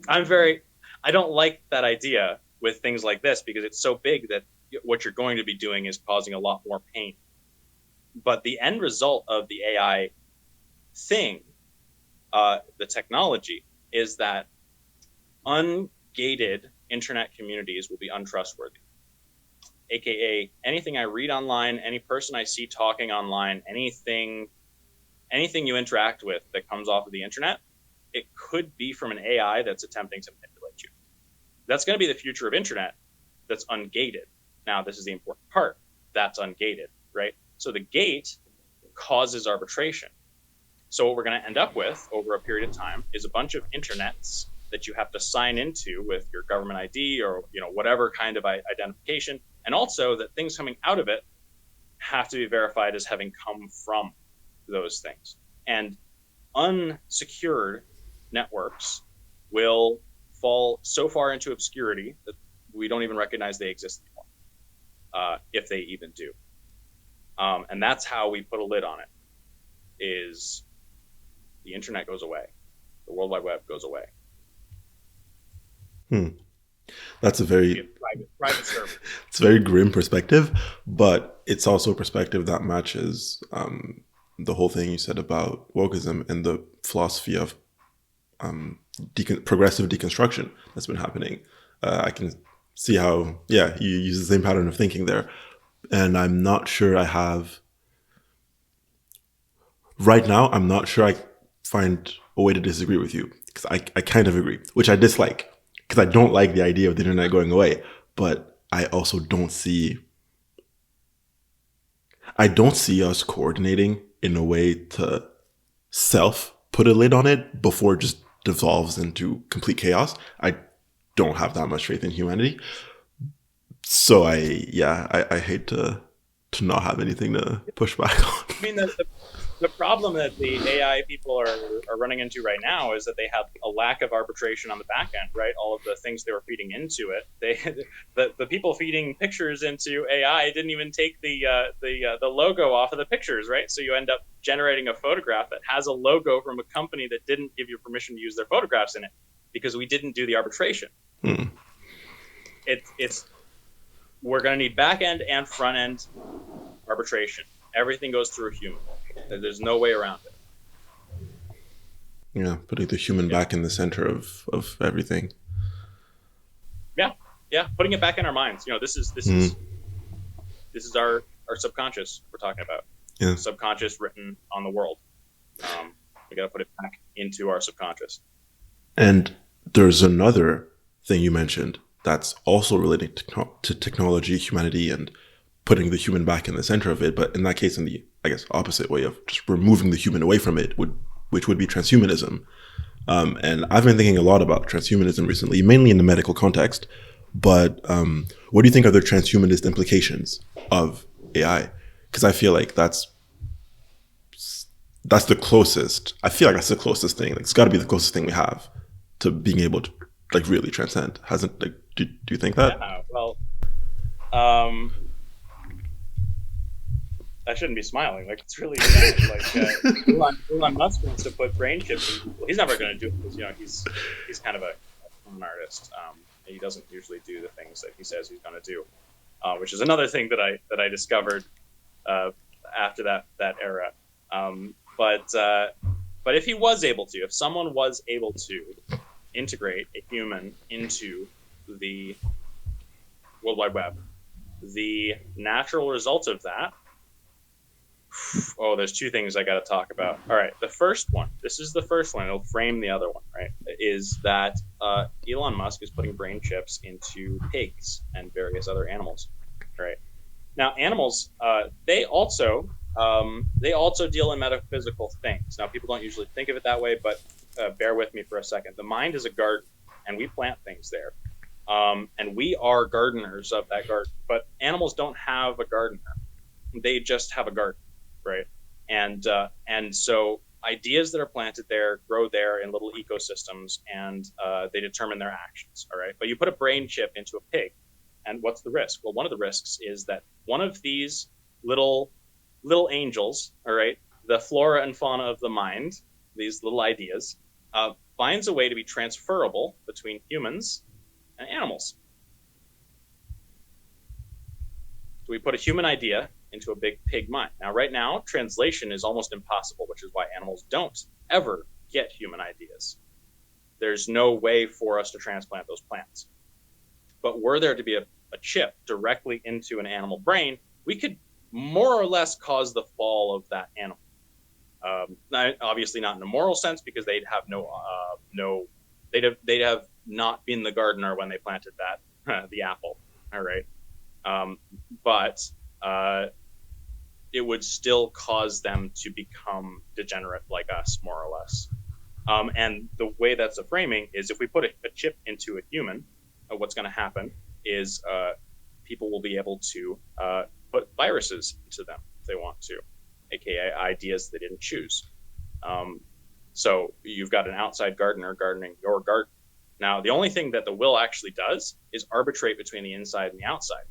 right? I don't like that idea with things like this because it's so big that what you're going to be doing is causing a lot more pain. But the end result of the AI thing, the technology, is that ungated internet communities will be untrustworthy. AKA anything I read online, any person I see talking online, anything you interact with that comes off of the internet, it could be from an AI that's attempting to manipulate you. That's going to be the future of internet that's ungated. Now, this is the important part. That's ungated, right? So the gate causes arbitration. So what we're going to end up with over a period of time is a bunch of internets that you have to sign into with your government ID or whatever kind of identification, and also that things coming out of it have to be verified as having come from those things. And unsecured networks will fall so far into obscurity that we don't even recognize they exist anymore, if they even do. And that's how we put a lid on it. Is the internet goes away, the World Wide Web goes away. Hmm. That's a very private server. It's a very grim perspective, but it's also a perspective that matches the whole thing you said about wokeism and the philosophy of progressive deconstruction that's been happening. I can see how, yeah, you use the same pattern of thinking there. And I'm not sure I have, right now, I'm not sure I find a way to disagree with you, because I kind of agree, which I dislike, because I don't like the idea of the internet going away, but I also don't see us coordinating in a way to self put a lid on it before it just devolves into complete chaos. I don't have that much faith in humanity. So I hate to not have anything to push back on. I mean, the problem that the AI people are running into right now is that they have a lack of arbitration on the back end, right? All of the things they were feeding into it, the people feeding pictures into AI didn't even take the logo off of the pictures, right? So you end up generating a photograph that has a logo from a company that didn't give you permission to use their photographs in it because we didn't do the arbitration. It's we're going to need back end and front end arbitration. Everything goes through a human. There's no way around it. Yeah, putting the human back in the center of everything. Yeah, putting it back in our minds. This is our subconscious we're talking about. Yeah. Subconscious written on the world. We got to put it back into our subconscious. And there's another thing you mentioned that's also related to technology, humanity, and putting the human back in the center of it, but in that case, in the, I guess, opposite way of just removing the human away from it, which would be transhumanism. And I've been thinking a lot about transhumanism recently, mainly in the medical context. But what do you think are the transhumanist implications of AI? Because I feel like that's the closest. I feel like that's the closest thing. Like, it's got to be the closest thing we have to being able to really transcend. Hasn't do you think that? Yeah. Well, I shouldn't be smiling. Like, it's really bad. Like Elon Musk wants to put brain chips in people. He's never going to do it because he's kind of a con artist. He doesn't usually do the things that he says he's going to do, which is another thing that I discovered after that era. But if he was able to, if someone was able to integrate a human into the World Wide Web, the natural result of that. Oh, there's two things I got to talk about. All right, the first one. This is the first one. It'll frame the other one, right? Is that Elon Musk is putting brain chips into pigs and various other animals, right? Now, animals, they also deal in metaphysical things. Now, people don't usually think of it that way, but bear with me for a second. The mind is a garden, and we plant things there. And we are gardeners of that garden. But animals don't have a gardener. They just have a garden, right? And so ideas that are planted there grow there in little ecosystems, and they determine their actions, all right? But you put a brain chip into a pig, and what's the risk? Well, one of the risks is that one of these little angels, all right, the flora and fauna of the mind, these little ideas, finds a way to be transferable between humans and animals. So we put a human idea into a big pig mind. Now, right now, translation is almost impossible, which is why animals don't ever get human ideas. There's no way for us to transplant those plants. But were there to be a chip directly into an animal brain, we could more or less cause the fall of that animal. Obviously not in a moral sense, because they'd have they'd have not been the gardener when they planted that the apple. All right, but it would still cause them to become degenerate like us, more or less. And the way that's a framing is, if we put a chip into a human, what's going to happen is people will be able to put viruses into them if they want to, aka ideas they didn't choose. Um, so you've got an outside gardener gardening your garden. Now, the only thing that the will actually does is arbitrate between the inside and the outside.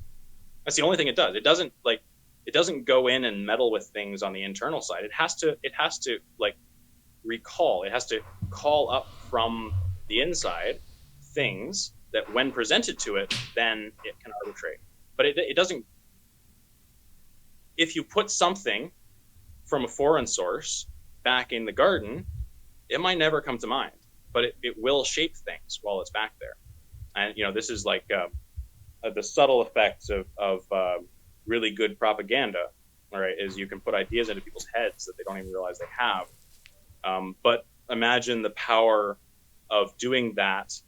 That's the only thing it does. It doesn't go in and meddle with things on the internal side. It has to like recall. It has to call up from the inside things that when presented to it, then it can arbitrate. But it doesn't. If you put something from a foreign source back in the garden, it might never come to mind, but it will shape things while it's back there. And this is like the subtle effects of really good propaganda. All right, is you can put ideas into people's heads that they don't even realize they have. But imagine the power of doing that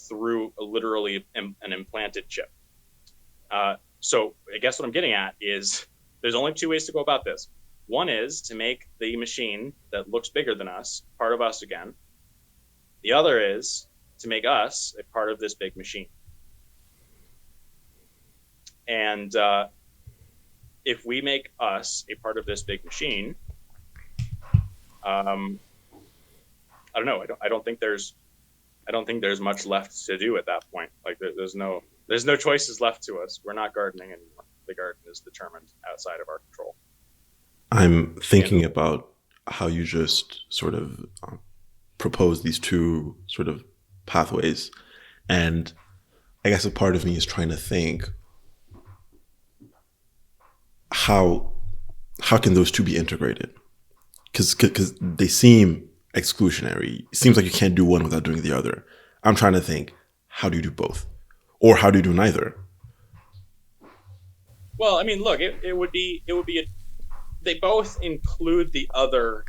through literally an implanted chip. So I guess what I'm getting at is there's only two ways to go about this. One is to make the machine that looks bigger than us part of us again. The other is to make us a part of this big machine. And if we make us a part of this big machine, I don't know. I don't think there's much left to do at that point. Like there's no choices left to us. We're not gardening anymore. The garden is determined outside of our control. I'm thinking about how you just sort of propose these two sort of pathways, and I guess a part of me is trying to think how can those two be integrated? Because they seem exclusionary. It seems like you can't do one without doing the other. I'm trying to think, how do you do both, or how do you do neither? Well, I mean, look, it would be they both include the other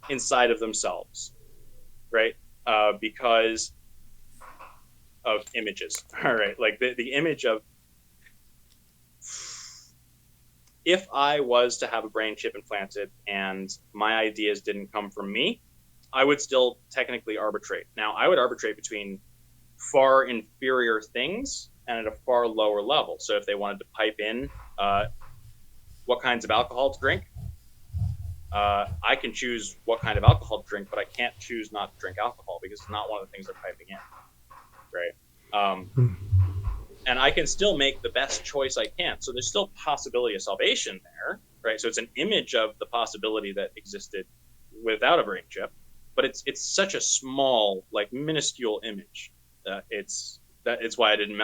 inside of themselves, right? Because of images. All right, like the image of, if I was to have a brain chip implanted and my ideas didn't come from me, I would still technically arbitrate. Now, I would arbitrate between far inferior things and at a far lower level. So if they wanted to pipe in what kinds of alcohol to drink, I can choose what kind of alcohol to drink, but I can't choose not to drink alcohol because it's not one of the things they're piping in, right? And I can still make the best choice I can. So there's still possibility of salvation there, right? So it's an image of the possibility that existed without a brain chip, but it's such a small, like minuscule image. It's why I didn't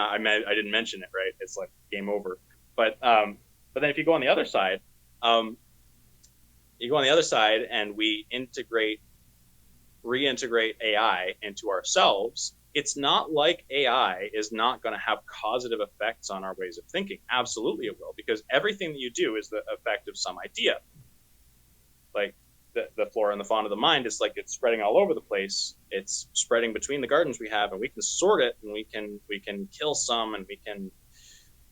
mention it, right? It's like game over. But then if you go on the other side, and we reintegrate AI into ourselves. It's not like AI is not going to have causative effects on our ways of thinking. Absolutely it will, because everything that you do is the effect of some idea. Like the flora and the fauna of the mind is like it's spreading all over the place. It's spreading between the gardens we have, and we can sort it, and we can kill some, and we can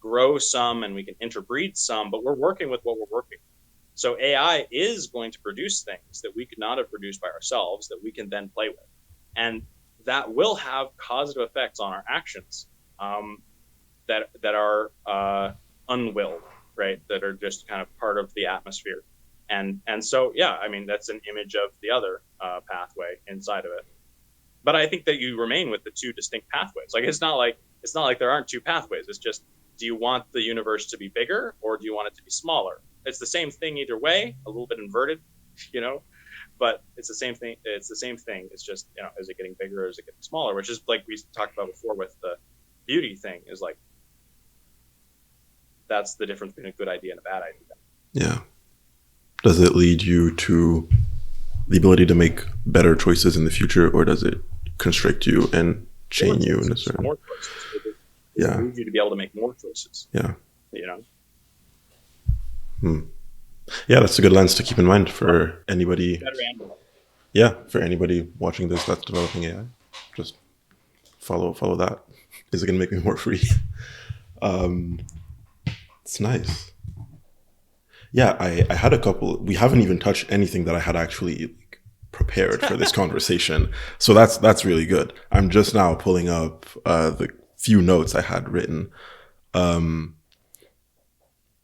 grow some, and we can interbreed some, but we're working with what we're working with. So AI is going to produce things that we could not have produced by ourselves that we can then play with. And that will have causative effects on our actions that are unwilled, right? That are just kind of part of the atmosphere. And so, yeah, I mean, that's an image of the other pathway inside of it. But I think that you remain with the two distinct pathways. Like it's not like there aren't two pathways. It's just, do you want the universe to be bigger or do you want it to be smaller? It's the same thing either way, a little bit inverted, but it's the same thing. It's the same thing. It's just, is it getting bigger or is it getting smaller? Which is like we talked about before with the beauty thing, is like, that's the difference between a good idea and a bad idea. Yeah. Does it lead you to the ability to make better choices in the future, or does it constrict you and chain you in a certain? More choices. It leads you to be able to make more choices. Yeah. Yeah, that's a good lens to keep in mind for anybody. Yeah, for anybody watching this that's developing AI, just follow that. Is it going to make me more free? It's nice. Yeah, I had a couple. We haven't even touched anything that I had actually prepared for this conversation, so that's really good. I'm just now pulling up the few notes I had written. Um,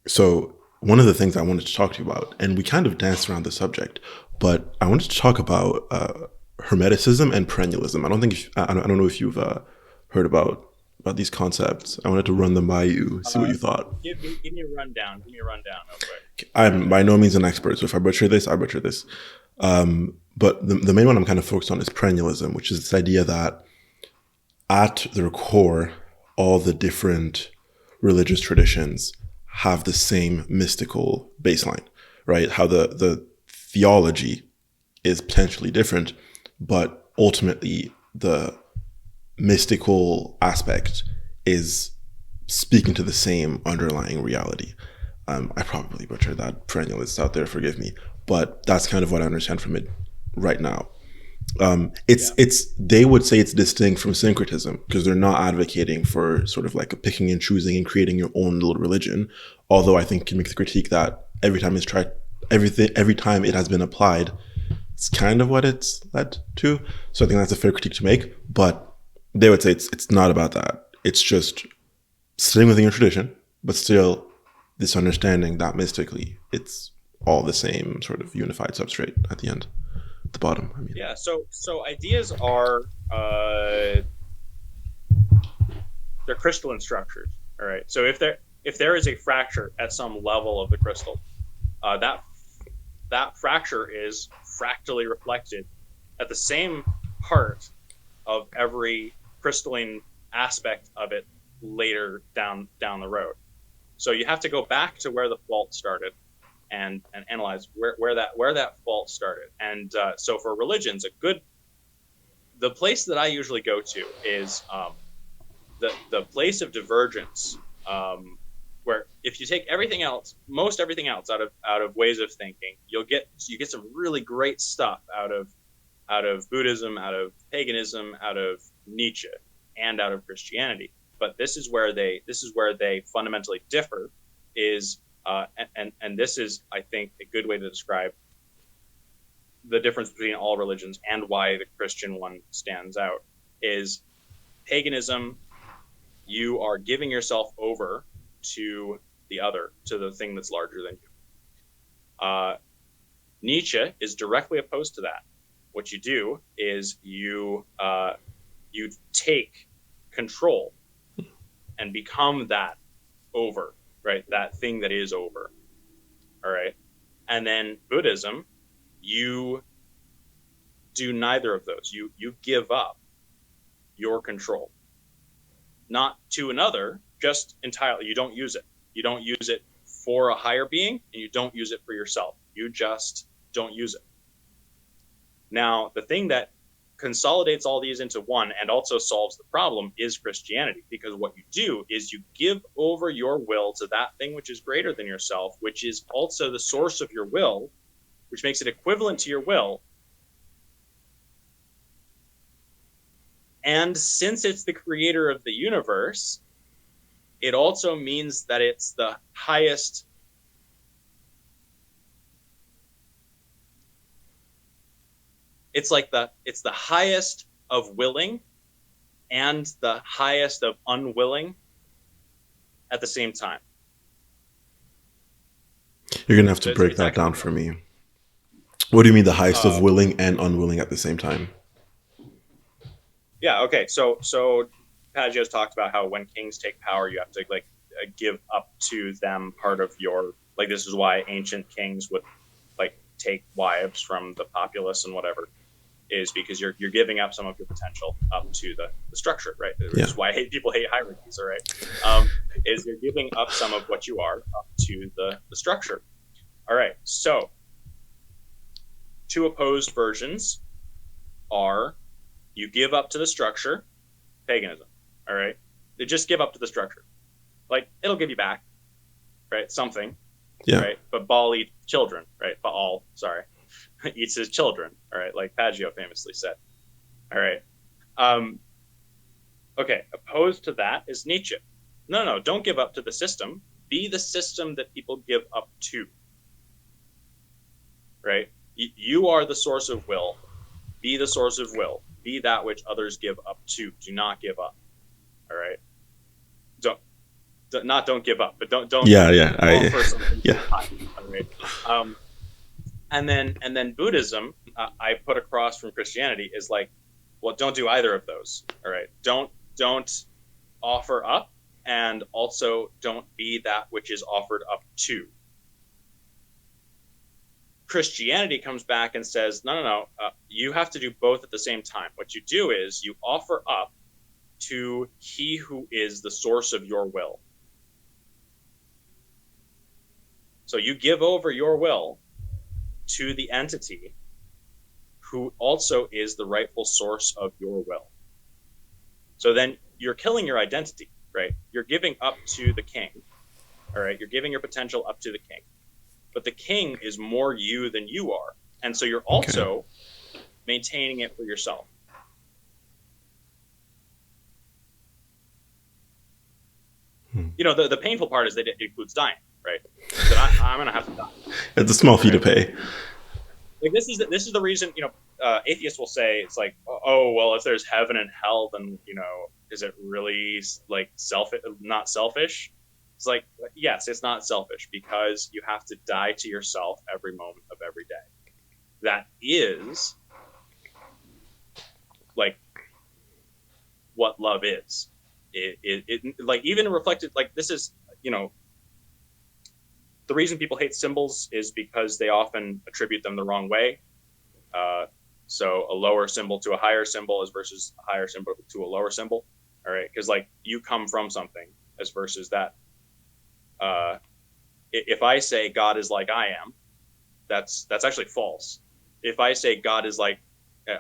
so one of the things I wanted to talk to you about, and we kind of danced around the subject, but I wanted to talk about Hermeticism and perennialism. I don't think I don't know if you've heard about these concepts. I wanted to run them by you, see what Uh, you thought. give me a rundown. Give me a rundown real quick. I'm by no means an expert, so if I butcher this, I butcher this. But the main one I'm kind of focused on is perennialism, which is this idea that at their core, all the different religious traditions have the same mystical baseline, right? How the theology is potentially different, but ultimately the mystical aspect is speaking to the same underlying reality. I probably butchered that. Perennialists out there, forgive me, but that's kind of what I understand from it right now. Yeah. It's they would say it's distinct from syncretism because they're not advocating for sort of like a picking and choosing and creating your own little religion. Although I think can make the critique that every time it's tried, every time it has been applied, it's kind of what it's led to. So I think that's a fair critique to make. But they would say it's not about that. It's just staying within your tradition, but still this understanding that mystically it's all the same sort of unified substrate at the end, at the bottom. I mean, Yeah. So ideas are they're crystalline structures. All right. So if there is a fracture at some level of the crystal, that that fracture is fractally reflected at the same part of every crystalline aspect of it later down the road. So you have to go back to where the fault started and analyze where that fault started. And so for religions, a good the place that I usually go to is the place of divergence, where if you take everything else, most everything else out of ways of thinking, you get some really great stuff out of Buddhism, out of paganism, out of Nietzsche, and out of Christianity. But this is where they fundamentally differ. Is and this is, I think, a good way to describe the difference between all religions and why the Christian one stands out. Is paganism, you are giving yourself over to the other, to the thing that's larger than you. Nietzsche is directly opposed to that. What you do is you take control and become that over, right? That thing that is over. All right. And then Buddhism, you do neither of those. You give up your control, not to another, just entirely. You don't use it. You don't use it for a higher being, and you don't use it for yourself. You just don't use it. Now, the thing that consolidates all these into one and also solves the problem is Christianity, because what you do is you give over your will to that thing which is greater than yourself, which is also the source of your will, which makes it equivalent to your will. And since it's the creator of the universe, it also means that it's the highest. It's the highest of willing and the highest of unwilling at the same time. you're gonna have to So break it's that actually down for me. What do you mean the highest of uh, willing and unwilling at the same time? yeah, okay. So Pageau's talked about how when kings take power, you have to give up to them part of your, like, this is why ancient kings would like take wives from the populace and whatever, is because you're giving up some of your potential up to the structure, right? Which Yeah. is why people hate hierarchies, all right? Is you're giving up some of what you are up to the structure. All right. So two opposed versions are you give up to the structure, paganism. All right. They just give up to the structure. Like, it'll give you back, right? Something, Yeah. right? But Baal eats children, right? Baal, sorry, eats his children, all right? Like Pageau famously said. All right. Um, okay. Opposed to that is Nietzsche. No, don't give up to the system. Be the system that people give up to, right? You are the source of will. Be the source of will. Be that which others give up to. Do not give up. All right. Don't. not don't give up, but don't Yeah, yeah, I offer something yeah. too high. All right. Um, and then Buddhism, I put across from Christianity is like, well, don't do either of those. All right. Don't offer up, and also don't be that which is offered up to. Christianity comes back and says, no, no, no, you have to do both at the same time. What you do is you offer up to he who is the source of your will. So you give over your will to the entity who also is the rightful source of your will. So then you're killing your identity, right? You're giving up to the king, all right? You're giving your potential up to the king. But the king is more you than you are. And so you're Okay. also maintaining it for yourself. Hmm. The painful part is that it includes dying, right? That I'm going to have to die, It's a small fee to right? pay. Like this is the reason, atheists will say it's like, oh, well, if there's heaven and hell, then, is it really like not selfish? It's like, yes, it's not selfish because you have to die to yourself every moment of every day. That is like what love is. It like even reflected like this is, the reason people hate symbols is because they often attribute them the wrong way. Uh, so a lower symbol to a higher symbol is versus a higher symbol to a lower symbol. All right, because like you come from something as versus that. Uh, if I say God is like I am, that's actually false. If I say God is like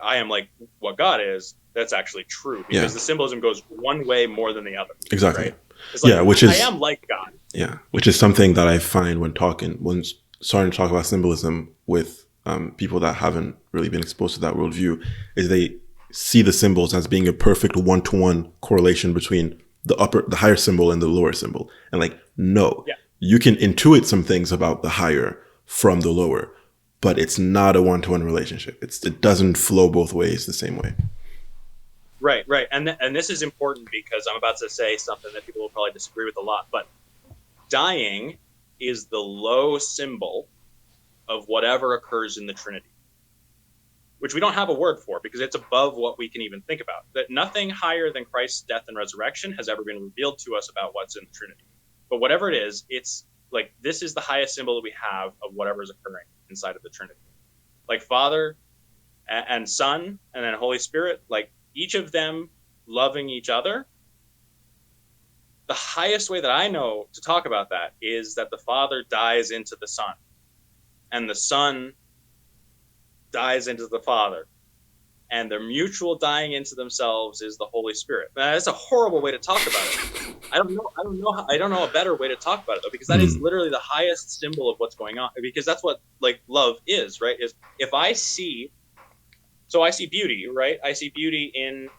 I am like what God is, that's actually true Yeah, because the symbolism goes one way more than the other. exactly. Right? It's like Yeah, which I is am like God. which is something that I find when starting to talk about symbolism with people that haven't really been exposed to that worldview, is they see the symbols as being a perfect one-to-one correlation between the higher symbol and the lower symbol, and like no, Yeah. you can intuit some things about the higher from the lower, but it's not a one-to-one relationship. It doesn't flow both ways the same way. Right, right. And this is important because I'm about to say something that people will probably disagree with a lot, but dying is the low symbol of whatever occurs in the Trinity, which we don't have a word for because it's above what we can even think about. That nothing higher than Christ's death and resurrection has ever been revealed to us about what's in the Trinity. But whatever it is, it's like this is the highest symbol that we have of whatever is occurring inside of the Trinity. Like Father and Son and then Holy Spirit, like each of them loving each other. The highest way that I know to talk about that is that the Father dies into the Son and the Son dies into the Father, and their mutual dying into themselves is the Holy Spirit. Now, that's a horrible way to talk about it. I don't know a better way to talk about it though, because that is Mm. literally the highest symbol of what's going on. Because that's what like love is, right? Is if I see beauty, right? I see beauty in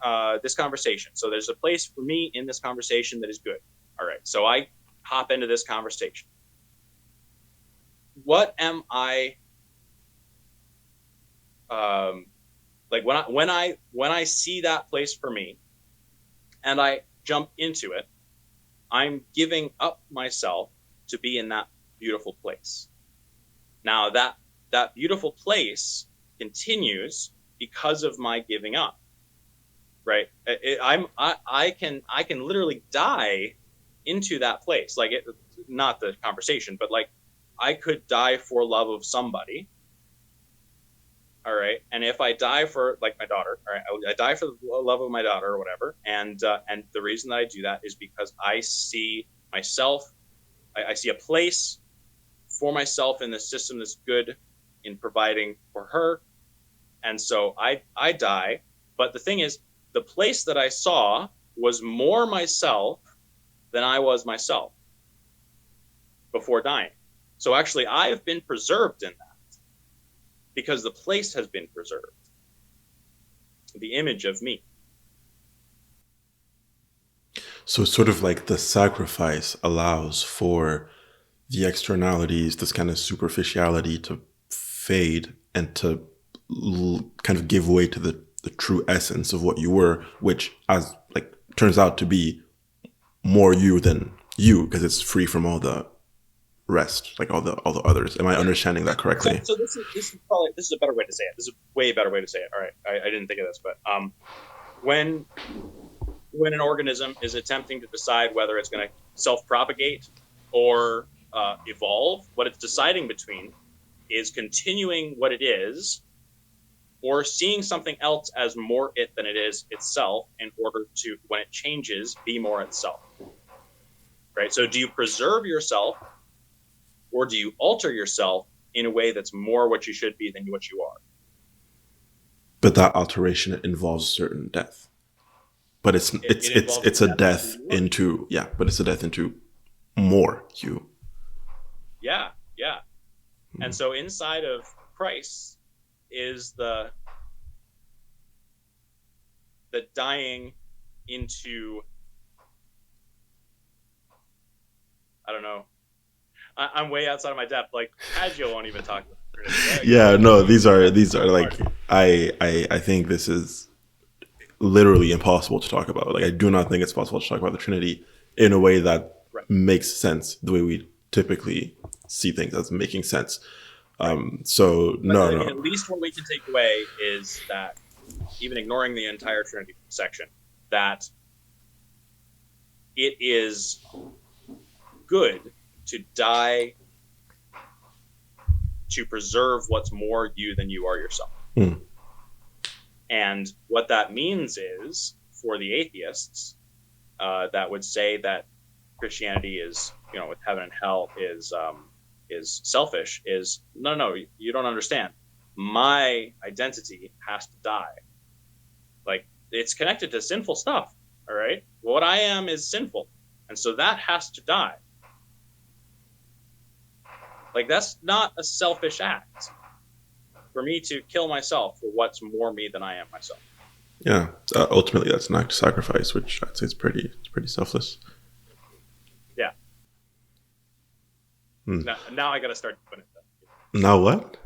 this conversation. So there's a place for me in this conversation that is good. All right. So I hop into this conversation. What am I like when I see that place for me and I jump into it, I'm giving up myself to be in that beautiful place. Now that beautiful place continues because of my giving up, right? I can literally die into that place, like it, not the conversation, but like I could die for love of somebody. All right, and if I die for like my daughter, all right, I die for the love of my daughter or whatever, and the reason that I do that is because I see myself, I see a place for myself in the system that's good in providing for her, and so I die. But the thing is, the place that I saw was more myself than I was myself before dying. So actually, I've been preserved in that because the place has been preserved, the image of me. So it's sort of like the sacrifice allows for the externalities, this kind of superficiality to fade and to kind of give way to the true essence of what you were, which as like turns out to be more you you because it's free from all the rest, like all the others. Am I Yeah. understanding that correctly? So this is a better way to say it. This is a way better way to say it. All right, I didn't think of this, but when when an organism is attempting to decide whether it's going to self-propagate or evolve, what it's deciding between is continuing what it is or seeing something else as more it than it is itself in order to, when it changes, be more itself. Right? So do you preserve yourself or do you alter yourself in a way that's more what you should be than what you are? But that alteration involves certain death. But it's it's It it's involves it's a death to death more. into, yeah, but it's a death into more you. Yeah, yeah. And so inside of Christ is the dying into, I don't know. I'm way outside of my depth. Like Pageau won't even talk about Trinity. Yeah, no, That's these are hard. like I think this is literally impossible to talk about. Like I do not think it's possible to talk about the Trinity in a way that Right, makes sense the way we typically see things as making sense. right. So But no, at no. least what we can take away is that, even ignoring the entire Trinity section, that it is good to die to preserve what's more you than you are yourself. Hmm. And what that means is, for the atheists, that would say that Christianity is, with heaven and hell is selfish. Is no, no, you don't understand. My identity has to die. Like it's connected to sinful stuff. All right, what I am is sinful, and so that has to die. Like that's not a selfish act for me to kill myself for what's more me than I am myself. Yeah, ultimately that's an act of sacrifice, which I'd say it's pretty selfless. Yeah. Hmm. Now I got to start doing it. Though. Now what?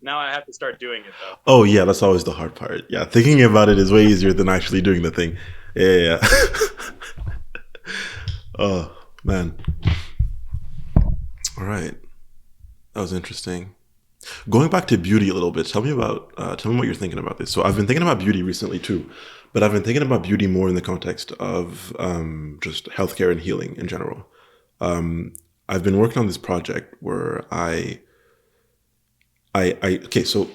Now I have to start doing it though. Oh yeah, that's always the hard part. Yeah, thinking about it is way easier than actually doing the thing. Yeah, yeah. Oh man. All right, that was interesting. Going back to beauty a little bit, tell me what you're thinking about this. So I've been thinking about beauty recently too, but I've been thinking about beauty more in the context of just healthcare and healing in general. I've been working on this project where I okay, so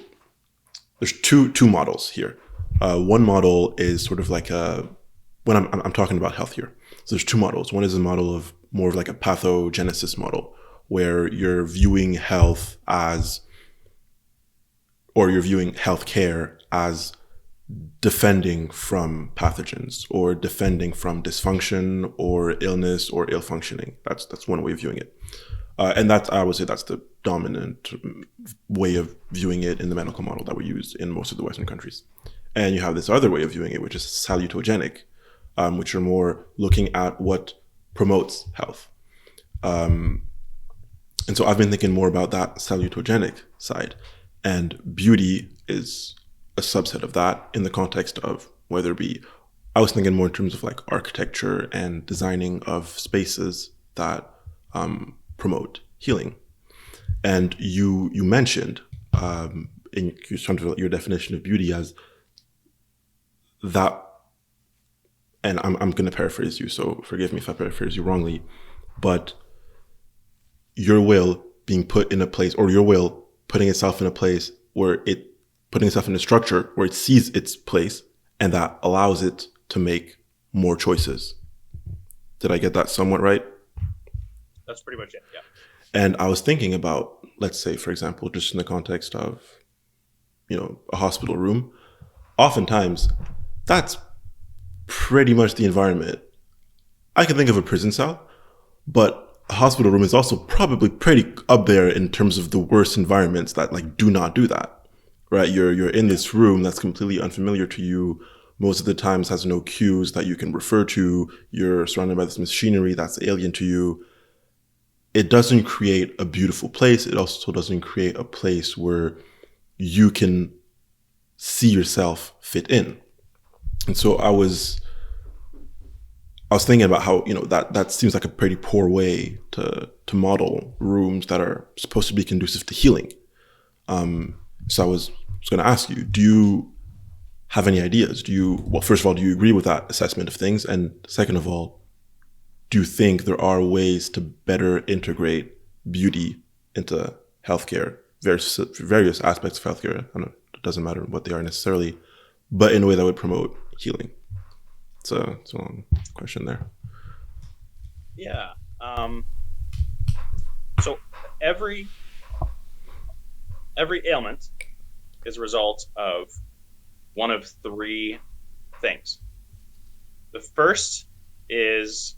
there's two models here. One model is sort of like a when I'm talking about health here. So there's two models. One is a model of more of like a pathogenesis model, where you're viewing health as, or you're viewing healthcare as defending from pathogens or defending from dysfunction or illness or ill functioning. That's one way of viewing it. And that's, I would say that's the dominant way of viewing it in the medical model that we use in most of the Western countries. And you have this other way of viewing it, which is salutogenic, which are more looking at what promotes health. And so I've been thinking more about that salutogenic side. And beauty is a subset of that in the context of whether it be, I was thinking more in terms of like architecture and designing of spaces that promote healing. And you mentioned in your definition of beauty as that, and I'm going to paraphrase you, so forgive me if I paraphrase you wrongly, but your will being put in a place, or your will putting itself in a place where it, putting itself in a structure where it sees its place and that allows it to make more choices. Did I get that somewhat right? That's pretty much it. Yeah. And I was thinking about, let's say, for example, just in the context of, a hospital room, oftentimes that's pretty much the environment. I can think of a prison cell, but a hospital room is also probably pretty up there in terms of the worst environments that like do not do that. Right? You're in Yeah. this room that's completely unfamiliar to you. Most of the times has no cues that you can refer to. You're surrounded by this machinery that's alien to you. It doesn't create a beautiful place. It also doesn't create a place where you can see yourself fit in. And so I was thinking about how that seems like a pretty poor way to model rooms that are supposed to be conducive to healing. So I was going to ask you, do you have any ideas? Well, first of all, do you agree with that assessment of things? And second of all, do you think there are ways to better integrate beauty into healthcare, various aspects of healthcare? I don't know, it doesn't matter what they are necessarily, but in a way that would promote healing. It's a long question there. Yeah. So every every ailment is a result of one of three things. The first is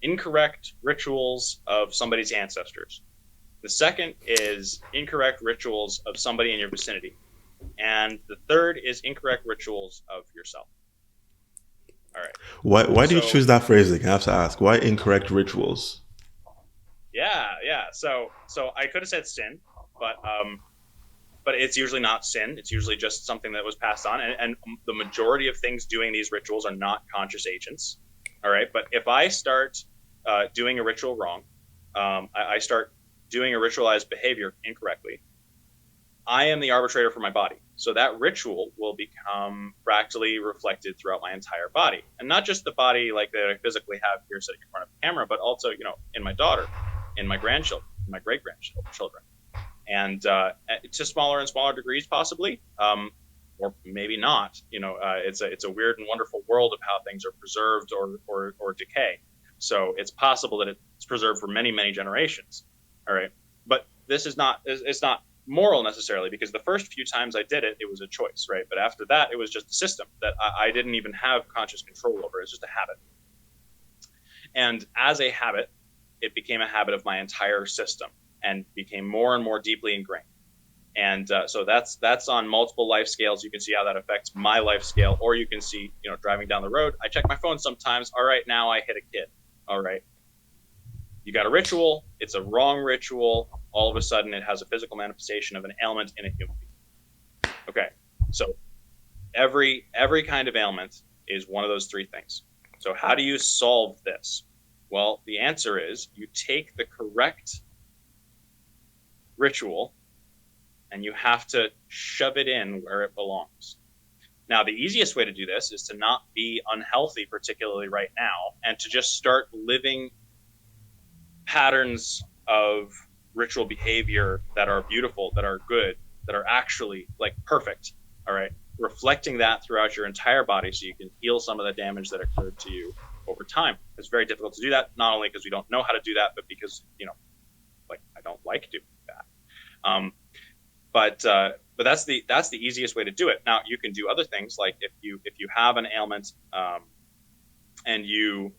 incorrect rituals of somebody's ancestors. The second is incorrect rituals of somebody in your vicinity. And the third is incorrect rituals of yourself. All right. Why do you So choose that phrasing? I have to ask. Why incorrect rituals? yeah. So I could have said sin, but but it's usually not sin. It's usually just something that was passed on, and the majority of things doing these rituals are not conscious agents. All right, but if I start doing a ritual wrong, I start doing a ritualized behavior incorrectly. I am the arbitrator for my body. So that ritual will become fractally reflected throughout my entire body. And not just the body like that I physically have here sitting in front of the camera, but also, in my daughter, in my grandchildren, in my great grandchildren. And to smaller and smaller degrees, possibly, or maybe not. It's a weird and wonderful world of how things are preserved or decay. So it's possible that it's preserved for many, many generations. All right. But this is not, it's not moral necessarily, because the first few times I did it, it was a choice, right? But after that, it was just a system that I didn't even have conscious control over. It's just a habit. And as a habit, it became a habit of my entire system and became more and more deeply ingrained. And so that's on multiple life scales. You can see how that affects my life scale, or you can see, driving down the road, I check my phone sometimes. All right, now I hit a kid. All right, you got a ritual. It's a wrong ritual. All of a sudden, it has a physical manifestation of an ailment in a human being. Okay, so every kind of ailment is one of those three things. So how do you solve this? Well, the answer is you take the correct ritual and you have to shove it in where it belongs. Now, the easiest way to do this is to not be unhealthy, particularly right now, and to just start living patterns of ritual behavior that are beautiful, that are good, that are actually like perfect. All right. Reflecting that throughout your entire body so you can heal some of the damage that occurred to you over time. It's very difficult to do that, not only because we don't know how to do that, but because, like I don't like doing that. But that's the easiest way to do it. Now you can do other things, like if you have an ailment and you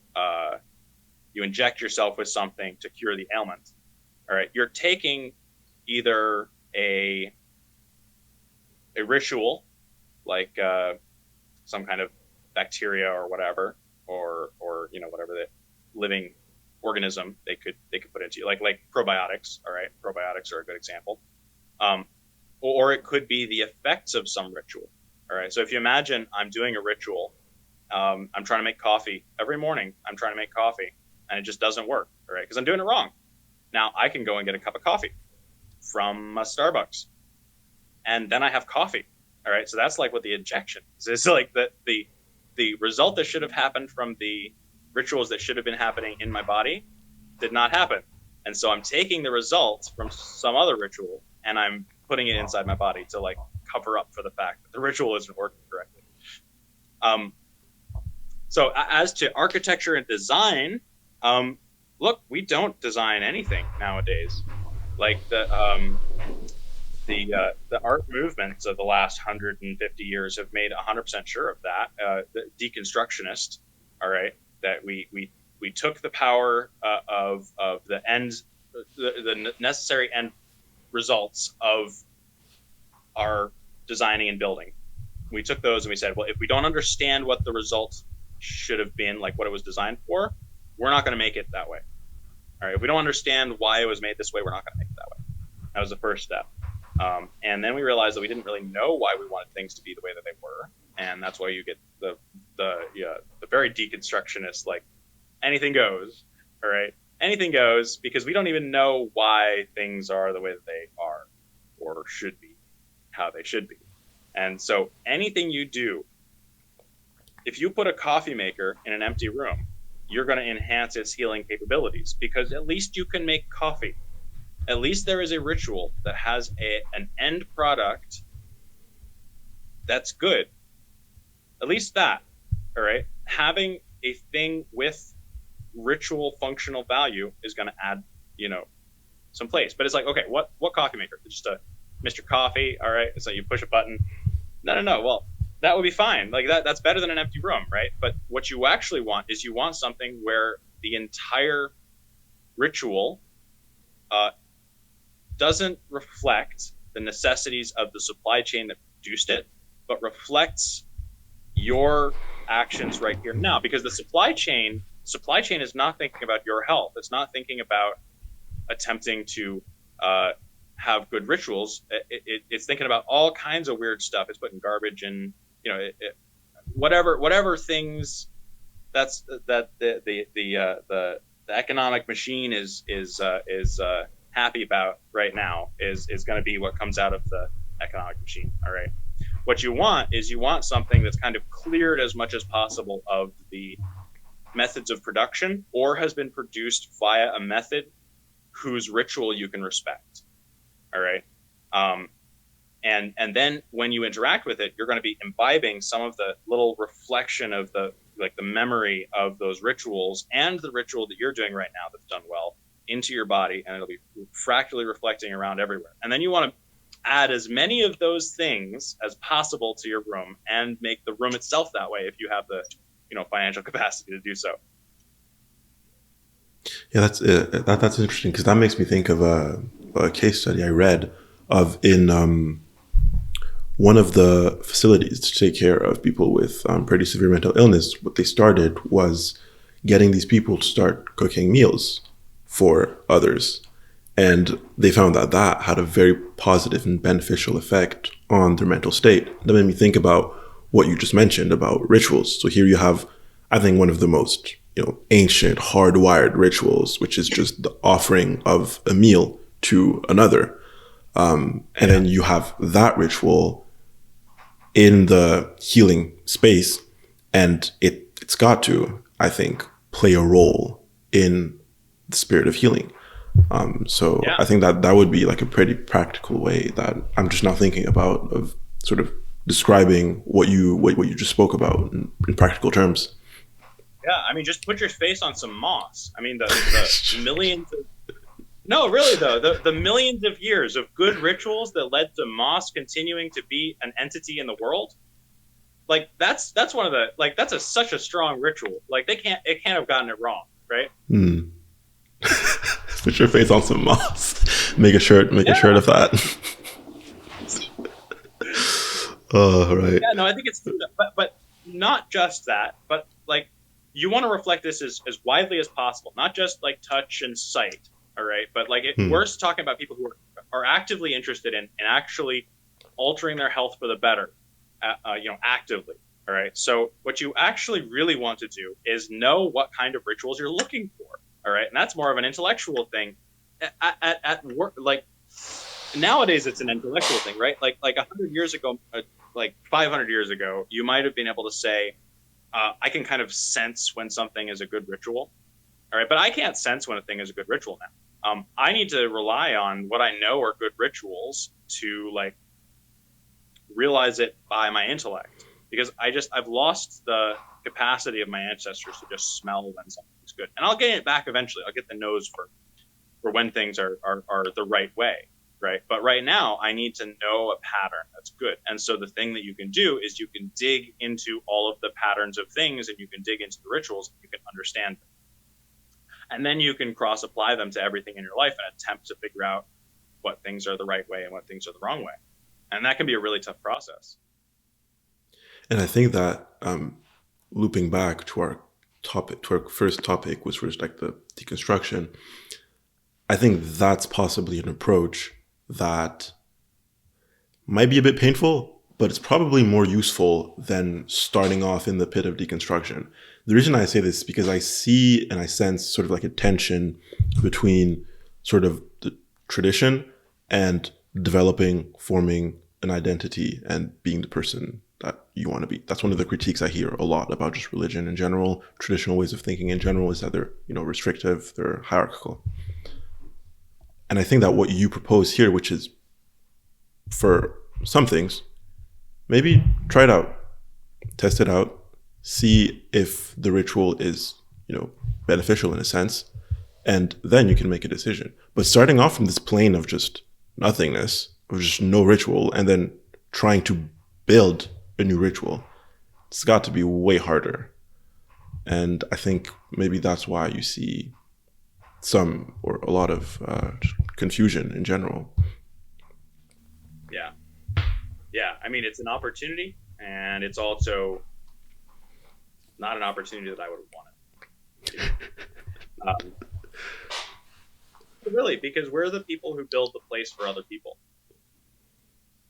inject yourself with something to cure the ailment. All right, you're taking either a ritual like some kind of bacteria or whatever, or whatever the living organism they could put into you, like probiotics. All right, probiotics are a good example. Or it could be the effects of some ritual. All right. So if you imagine I'm doing a ritual, I'm trying to make coffee every morning. I'm trying to make coffee and it just doesn't work. All right. Because I'm doing it wrong. Now I can go and get a cup of coffee from a Starbucks and then I have coffee. All right. So that's like what the injection is. It's like the result that should have happened from the rituals that should have been happening in my body did not happen. And so I'm taking the results from some other ritual and I'm putting it inside my body to like cover up for the fact that the ritual isn't working correctly. So as to architecture and design, look, we don't design anything nowadays. Like the art movements of the last 150 years have made 100% sure of that. The deconstructionist, all right, that we took the power of the ends, the necessary end results of our designing and building. We took those and we said, well, if we don't understand what the results should have been, like what it was designed for, we're not going to make it that way. All right. If we don't understand why it was made this way, we're not going to make it that way. That was the first step. And then we realized that we didn't really know why we wanted things to be the way that they were. And that's why you get the very deconstructionist, like anything goes, all right? Anything goes because we don't even know why things are the way that they are or should be, how they should be. And so anything you do, if you put a coffee maker in an empty room, you're going to enhance its healing capabilities because at least you can make coffee. At least there is a ritual that has an end product that's good. At least that, all right? Having a thing with ritual functional value is going to add, some place. But it's like, okay, what coffee maker? Just a Mr. Coffee, all right? It's like you push a button. No. Well, that would be fine. Like that's better than an empty room, right? But what you actually want is you want something where the entire ritual doesn't reflect the necessities of the supply chain that produced it, but reflects your actions right here now. Because the supply chain is not thinking about your health. It's not thinking about attempting to have good rituals. It's thinking about all kinds of weird stuff. It's putting garbage in, whatever things that the economic machine is happy about right now is going to be what comes out of the economic machine. All right. What you want is something that's kind of cleared as much as possible of the methods of production or has been produced via a method whose ritual you can respect. All right. And then when you interact with it, you're going to be imbibing some of the little reflection of the memory of those rituals and the ritual that you're doing right now that's done well into your body, and it'll be fractally reflecting around everywhere. And then you want to add as many of those things as possible to your room and make the room itself that way if you have the financial capacity to do so. Yeah, that's interesting because that makes me think of a case study I read of in one of the facilities to take care of people with pretty severe mental illness. What they started was getting these people to start cooking meals for others. And they found that had a very positive and beneficial effect on their mental state. That made me think about what you just mentioned about rituals. So here you have, I think, one of the most ancient, hardwired rituals, which is just the offering of a meal to another. And then you have that ritual in the healing space, and it's got to, I think, play a role in the spirit of healing. So I think that would be like a pretty practical way that I'm just not thinking about of sort of describing what you just spoke about in practical terms. Yeah, I mean, just put your face on some moss. I mean, the millions of... No, really though, the millions of years of good rituals that led to moss continuing to be an entity in the world. Like that's one of the that's such a strong ritual. Like it can't have gotten it wrong, right? Put your face on some moss. Make a shirt of that. Oh, right. Yeah, no, I think it's, but not just that, but you want to reflect this as widely as possible, not just like touch and sight. All right. But we're talking about people who are actively interested in actually altering their health for the better, actively. All right. So what you actually really want to do is know what kind of rituals you're looking for. All right. And that's more of an intellectual thing at work. Like nowadays it's an intellectual thing, right? Like 100 years ago, 500 years ago, you might have been able to say, I can kind of sense when something is a good ritual. All right. But I can't sense when a thing is a good ritual now. I need to rely on what I know are good rituals to realize it by my intellect, because I've lost the capacity of my ancestors to just smell when something's good. And I'll get it back eventually. I'll get the nose for when things are the right way. Right. But right now I need to know a pattern that's good. And so the thing that you can do is you can dig into all of the patterns of things, and you can dig into the rituals, and you can understand them. And then you can cross apply them to everything in your life and attempt to figure out what things are the right way and what things are the wrong way. And that can be a really tough process. And I think that looping back to our first topic, which was like the deconstruction, I think that's possibly an approach that might be a bit painful, but it's probably more useful than starting off in the pit of deconstruction. the reason I say this is because I see and I sense sort of like a tension between sort of the tradition and developing, forming an identity and being the person that you want to be. That's one of the critiques I hear a lot about just religion in general, traditional ways of thinking in general, is that they're, restrictive, they're hierarchical. And I think that what you propose here, which is for some things, maybe try it out, test it out, see if the ritual is, beneficial in a sense, and then you can make a decision. But starting off from this plane of just nothingness, of just no ritual, and then trying to build a new ritual, it's got to be way harder. And I think maybe that's why you see some or a lot of confusion in general. Yeah. Yeah. I mean, it's an opportunity, and it's also not an opportunity that I would have wanted. You know? Really, because we're the people who build the place for other people,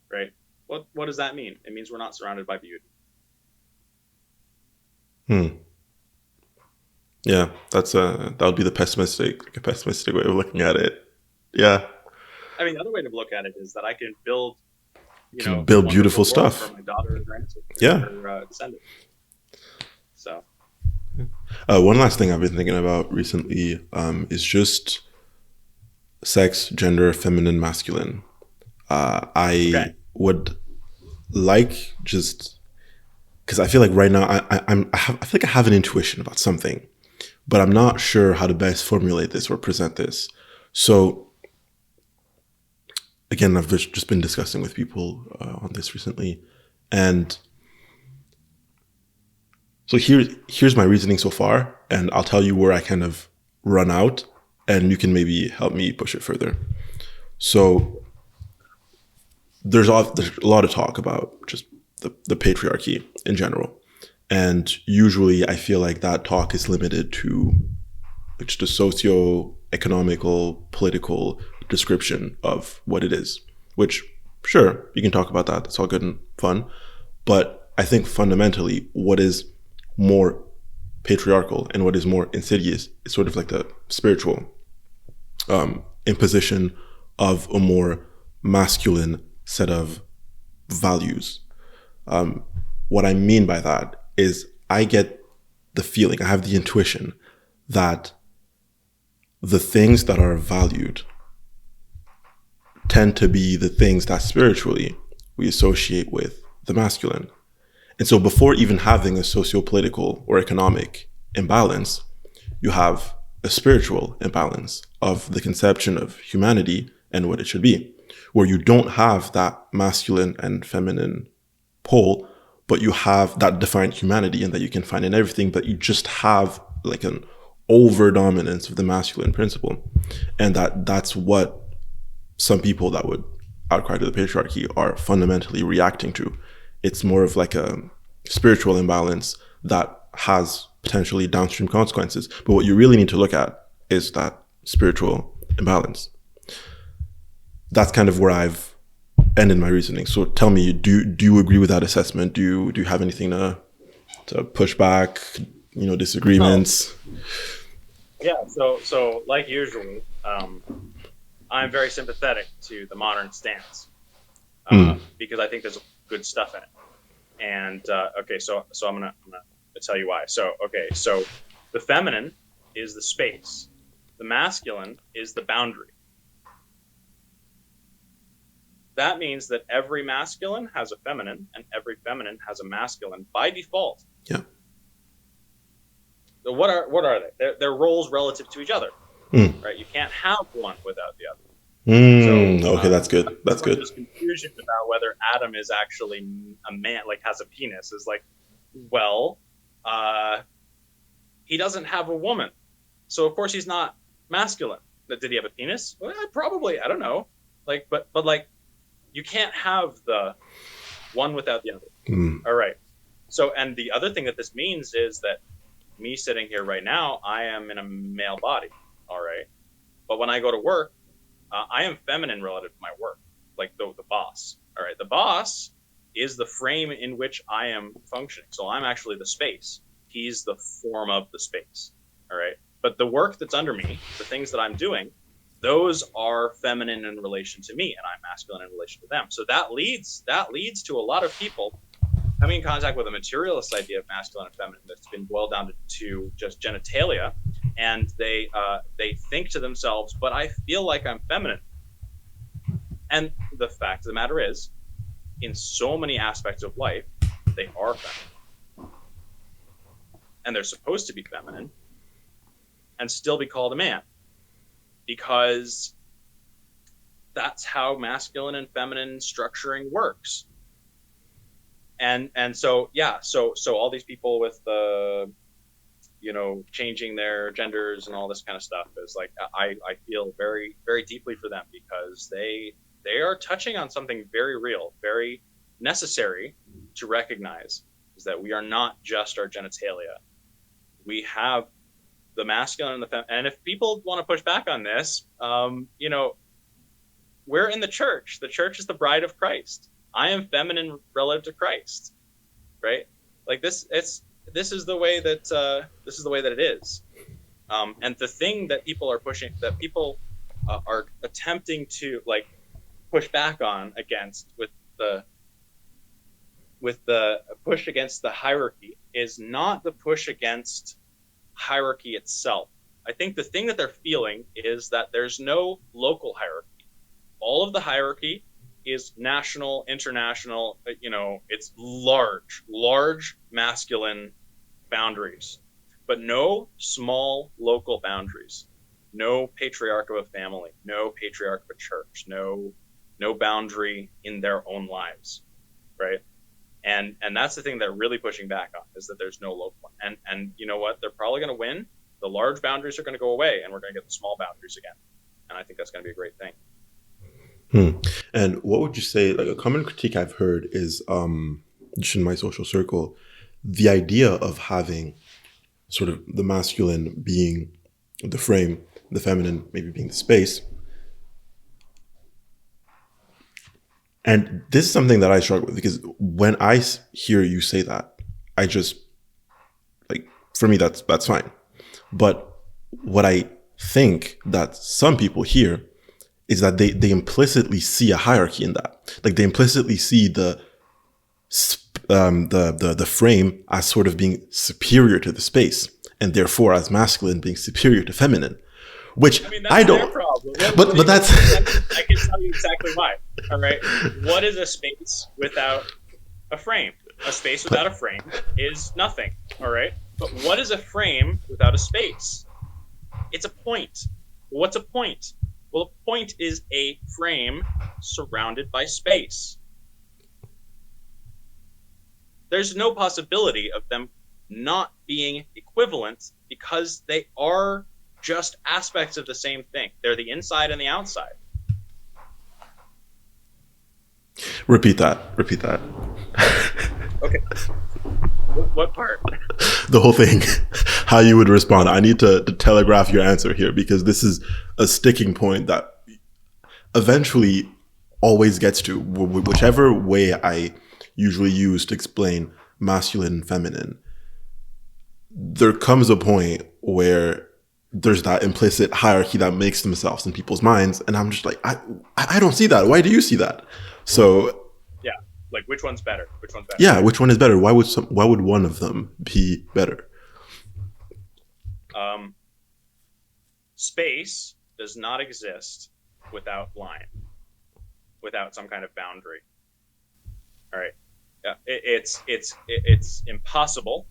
right? What does that mean? It means we're not surrounded by beauty. Hmm. Yeah, that would be the pessimistic way of looking at it. Yeah, I mean, the other way to look at it is that I can build, you can a build beautiful wonderful world for stuff. my daughter and grandchildren Yeah. or descendants. So, One last thing I've been thinking about recently is just sex, gender, feminine, masculine. okay. I would like just because I feel like right now I feel like I have an intuition about something, but I'm not sure how to best formulate this or present this. So again, I've just been discussing with people on this recently, and so here's my reasoning so far, and I'll tell you where I kind of run out, and you can maybe help me push it further. So there's a lot of talk about just the patriarchy in general, and usually I feel like that talk is limited to just a socio-economical, political description of what it is. Which, sure, you can talk about that. That's all good and fun, but I think fundamentally, what is more patriarchal and what is more insidious is sort of like the spiritual imposition of a more masculine set of values. What I mean by that is I get the feeling, I have the intuition that the things that are valued tend to be the things that spiritually we associate with the masculine. And so before even having a socio-political or economic imbalance, you have a spiritual imbalance of the conception of humanity and what it should be, where you don't have that masculine and feminine pole, but you have that defined humanity and that you can find in everything, but you just have like an over dominance of the masculine principle. And that's what some people that would outcry to the patriarchy are fundamentally reacting to. It's more of like a spiritual imbalance that has potentially downstream consequences. But what you really need to look at is that spiritual imbalance. That's kind of where I've ended my reasoning. So tell me, do you agree with that assessment? Do you have anything to push back? No. Disagreements? Yeah. So like usual, I'm very sympathetic to the modern stance Mm, because I think there's good stuff in it. And okay, so I'm gonna tell you why. So okay, so the feminine is the space, the masculine is the boundary. That means that every masculine has a feminine, and every feminine has a masculine by default. yeah. So what are they? They're roles relative to each other, Mm, right? You can't have one without the other. So okay, that's good. that's That's why good. there's confusion about whether Adam is actually a man, like has a penis. Is like, well, uh, he doesn't have a woman, so of course he's not masculine. Did he have a penis? Well, probably. I don't know. Like, but like, you can't have the one without the other. Mm, All right. So, and the other thing that this means is that me sitting here right now, I am in a male body. All right. But when I go to work, I am feminine relative to my work, like the boss. All right. The boss is the frame in which I am functioning. So I'm actually the space. He's the form of the space. All right. But the work that's under me, the things that I'm doing, those are feminine in relation to me, and I'm masculine in relation to them. So that leads to a lot of people coming in contact with a materialist idea of masculine and feminine that's been boiled down to just genitalia, and they think to themselves, "But I feel like I'm feminine." And the fact of the matter is, in so many aspects of life, they are feminine, and they're supposed to be feminine, and still be called a man, because that's how masculine and feminine structuring works. And so yeah, so all these people with the changing their genders and all this kind of stuff is like, I feel very very deeply for them, because they are touching on something very real, very necessary to recognize, is that we are not just our genitalia. We have the masculine and the feminine. And if people want to push back on this, we're in the church. The church is the bride of Christ. I am feminine relative to Christ, right? Like this is the way that it is. And the thing that people are pushing, that people are attempting to like push back on against the with the push against the hierarchy, is not the push against hierarchy itself. I think the thing that they're feeling is that there's no local hierarchy. All of the hierarchy is national, international, it's large masculine boundaries, but no small local boundaries. No patriarch of a family, no patriarch of a church, no boundary in their own lives, right? And that's the thing they're really pushing back on, is that there's no local one. And you know what? They're probably going to win. The large boundaries are going to go away, and we're going to get the small boundaries again. And I think that's going to be a great thing. And what would you say, like a common critique I've heard is, just in my social circle, the idea of having sort of the masculine being the frame, the feminine maybe being the space. And this is something that I struggle with, because when I hear you say that, I just, like, for me, that's fine. But what I think that some people hear is that they implicitly see a hierarchy in that. Like, they implicitly see the frame as sort of being superior to the space, and therefore as masculine being superior to feminine. Which I mean, that's I their don't. problem. But that's. I can tell you exactly why. All right. What is a space without a frame? A space without a frame is nothing. All right. But what is a frame without a space? It's a point. What's a point? Well, a point is a frame surrounded by space. There's no possibility of them not being equivalent, because they are just aspects of the same thing. They're the inside and the outside. Repeat that. Okay. What part? The whole thing. How you would respond. I need to telegraph your answer here, because this is a sticking point that eventually always gets to, whichever way I usually use to explain masculine and feminine. There comes a point where there's that implicit hierarchy that makes themselves in people's minds, and I'm just like, I don't see that. Why do you see that? So yeah, like which one's better? Which one's better? Yeah, which one is better? Why would one of them be better? Space does not exist without line, without some kind of boundary. All right, yeah, it's impossible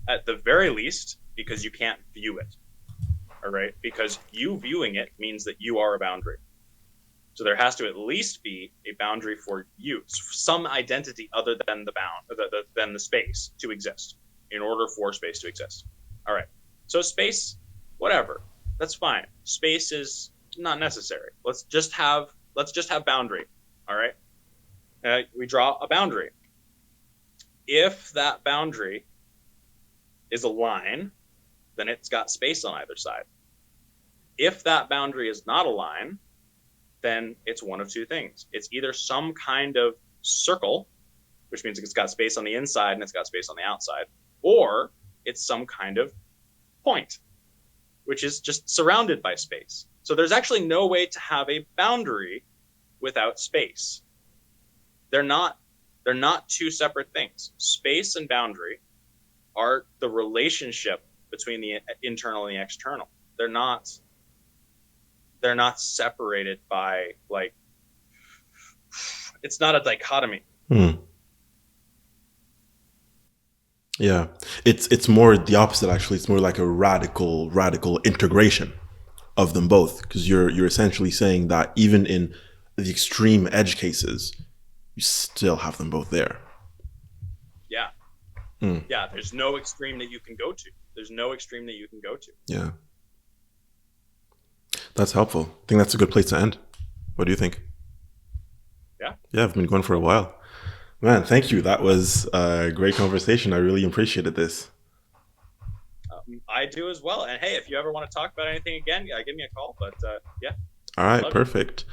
at the very least, because you can't view it. All right, because you viewing it means that you are a boundary. So there has to at least be a boundary for you, some identity other than than the space to exist, in order for space to exist. All right. So space, whatever, that's fine. Space is not necessary. Let's just have boundary. All right. We draw a boundary. If that boundary is a line, then it's got space on either side. If that boundary is not a line, then it's one of two things. It's either some kind of circle, which means it's got space on the inside and it's got space on the outside, or it's some kind of point, which is just surrounded by space. So there's actually no way to have a boundary without space. They're not they're not two separate things. Space and boundary are the relationship between the internal and the external. They're not they're not separated by like it's not a dichotomy. Hmm. Yeah, it's more the opposite. Actually, it's more like a radical integration of them both, because you're essentially saying that even in the extreme edge cases, you still have them both there. Yeah. Hmm. Yeah, there's no extreme that you can go to. There's no extreme that you can go to. Yeah, that's helpful. I think that's a good place to end. What do you think? Yeah. Yeah, I've been going for a while. Man, thank you. That was a great conversation. I really appreciated this. I do as well. And hey, if you ever want to talk about anything again, give me a call. But yeah, All I right, love it. perfect.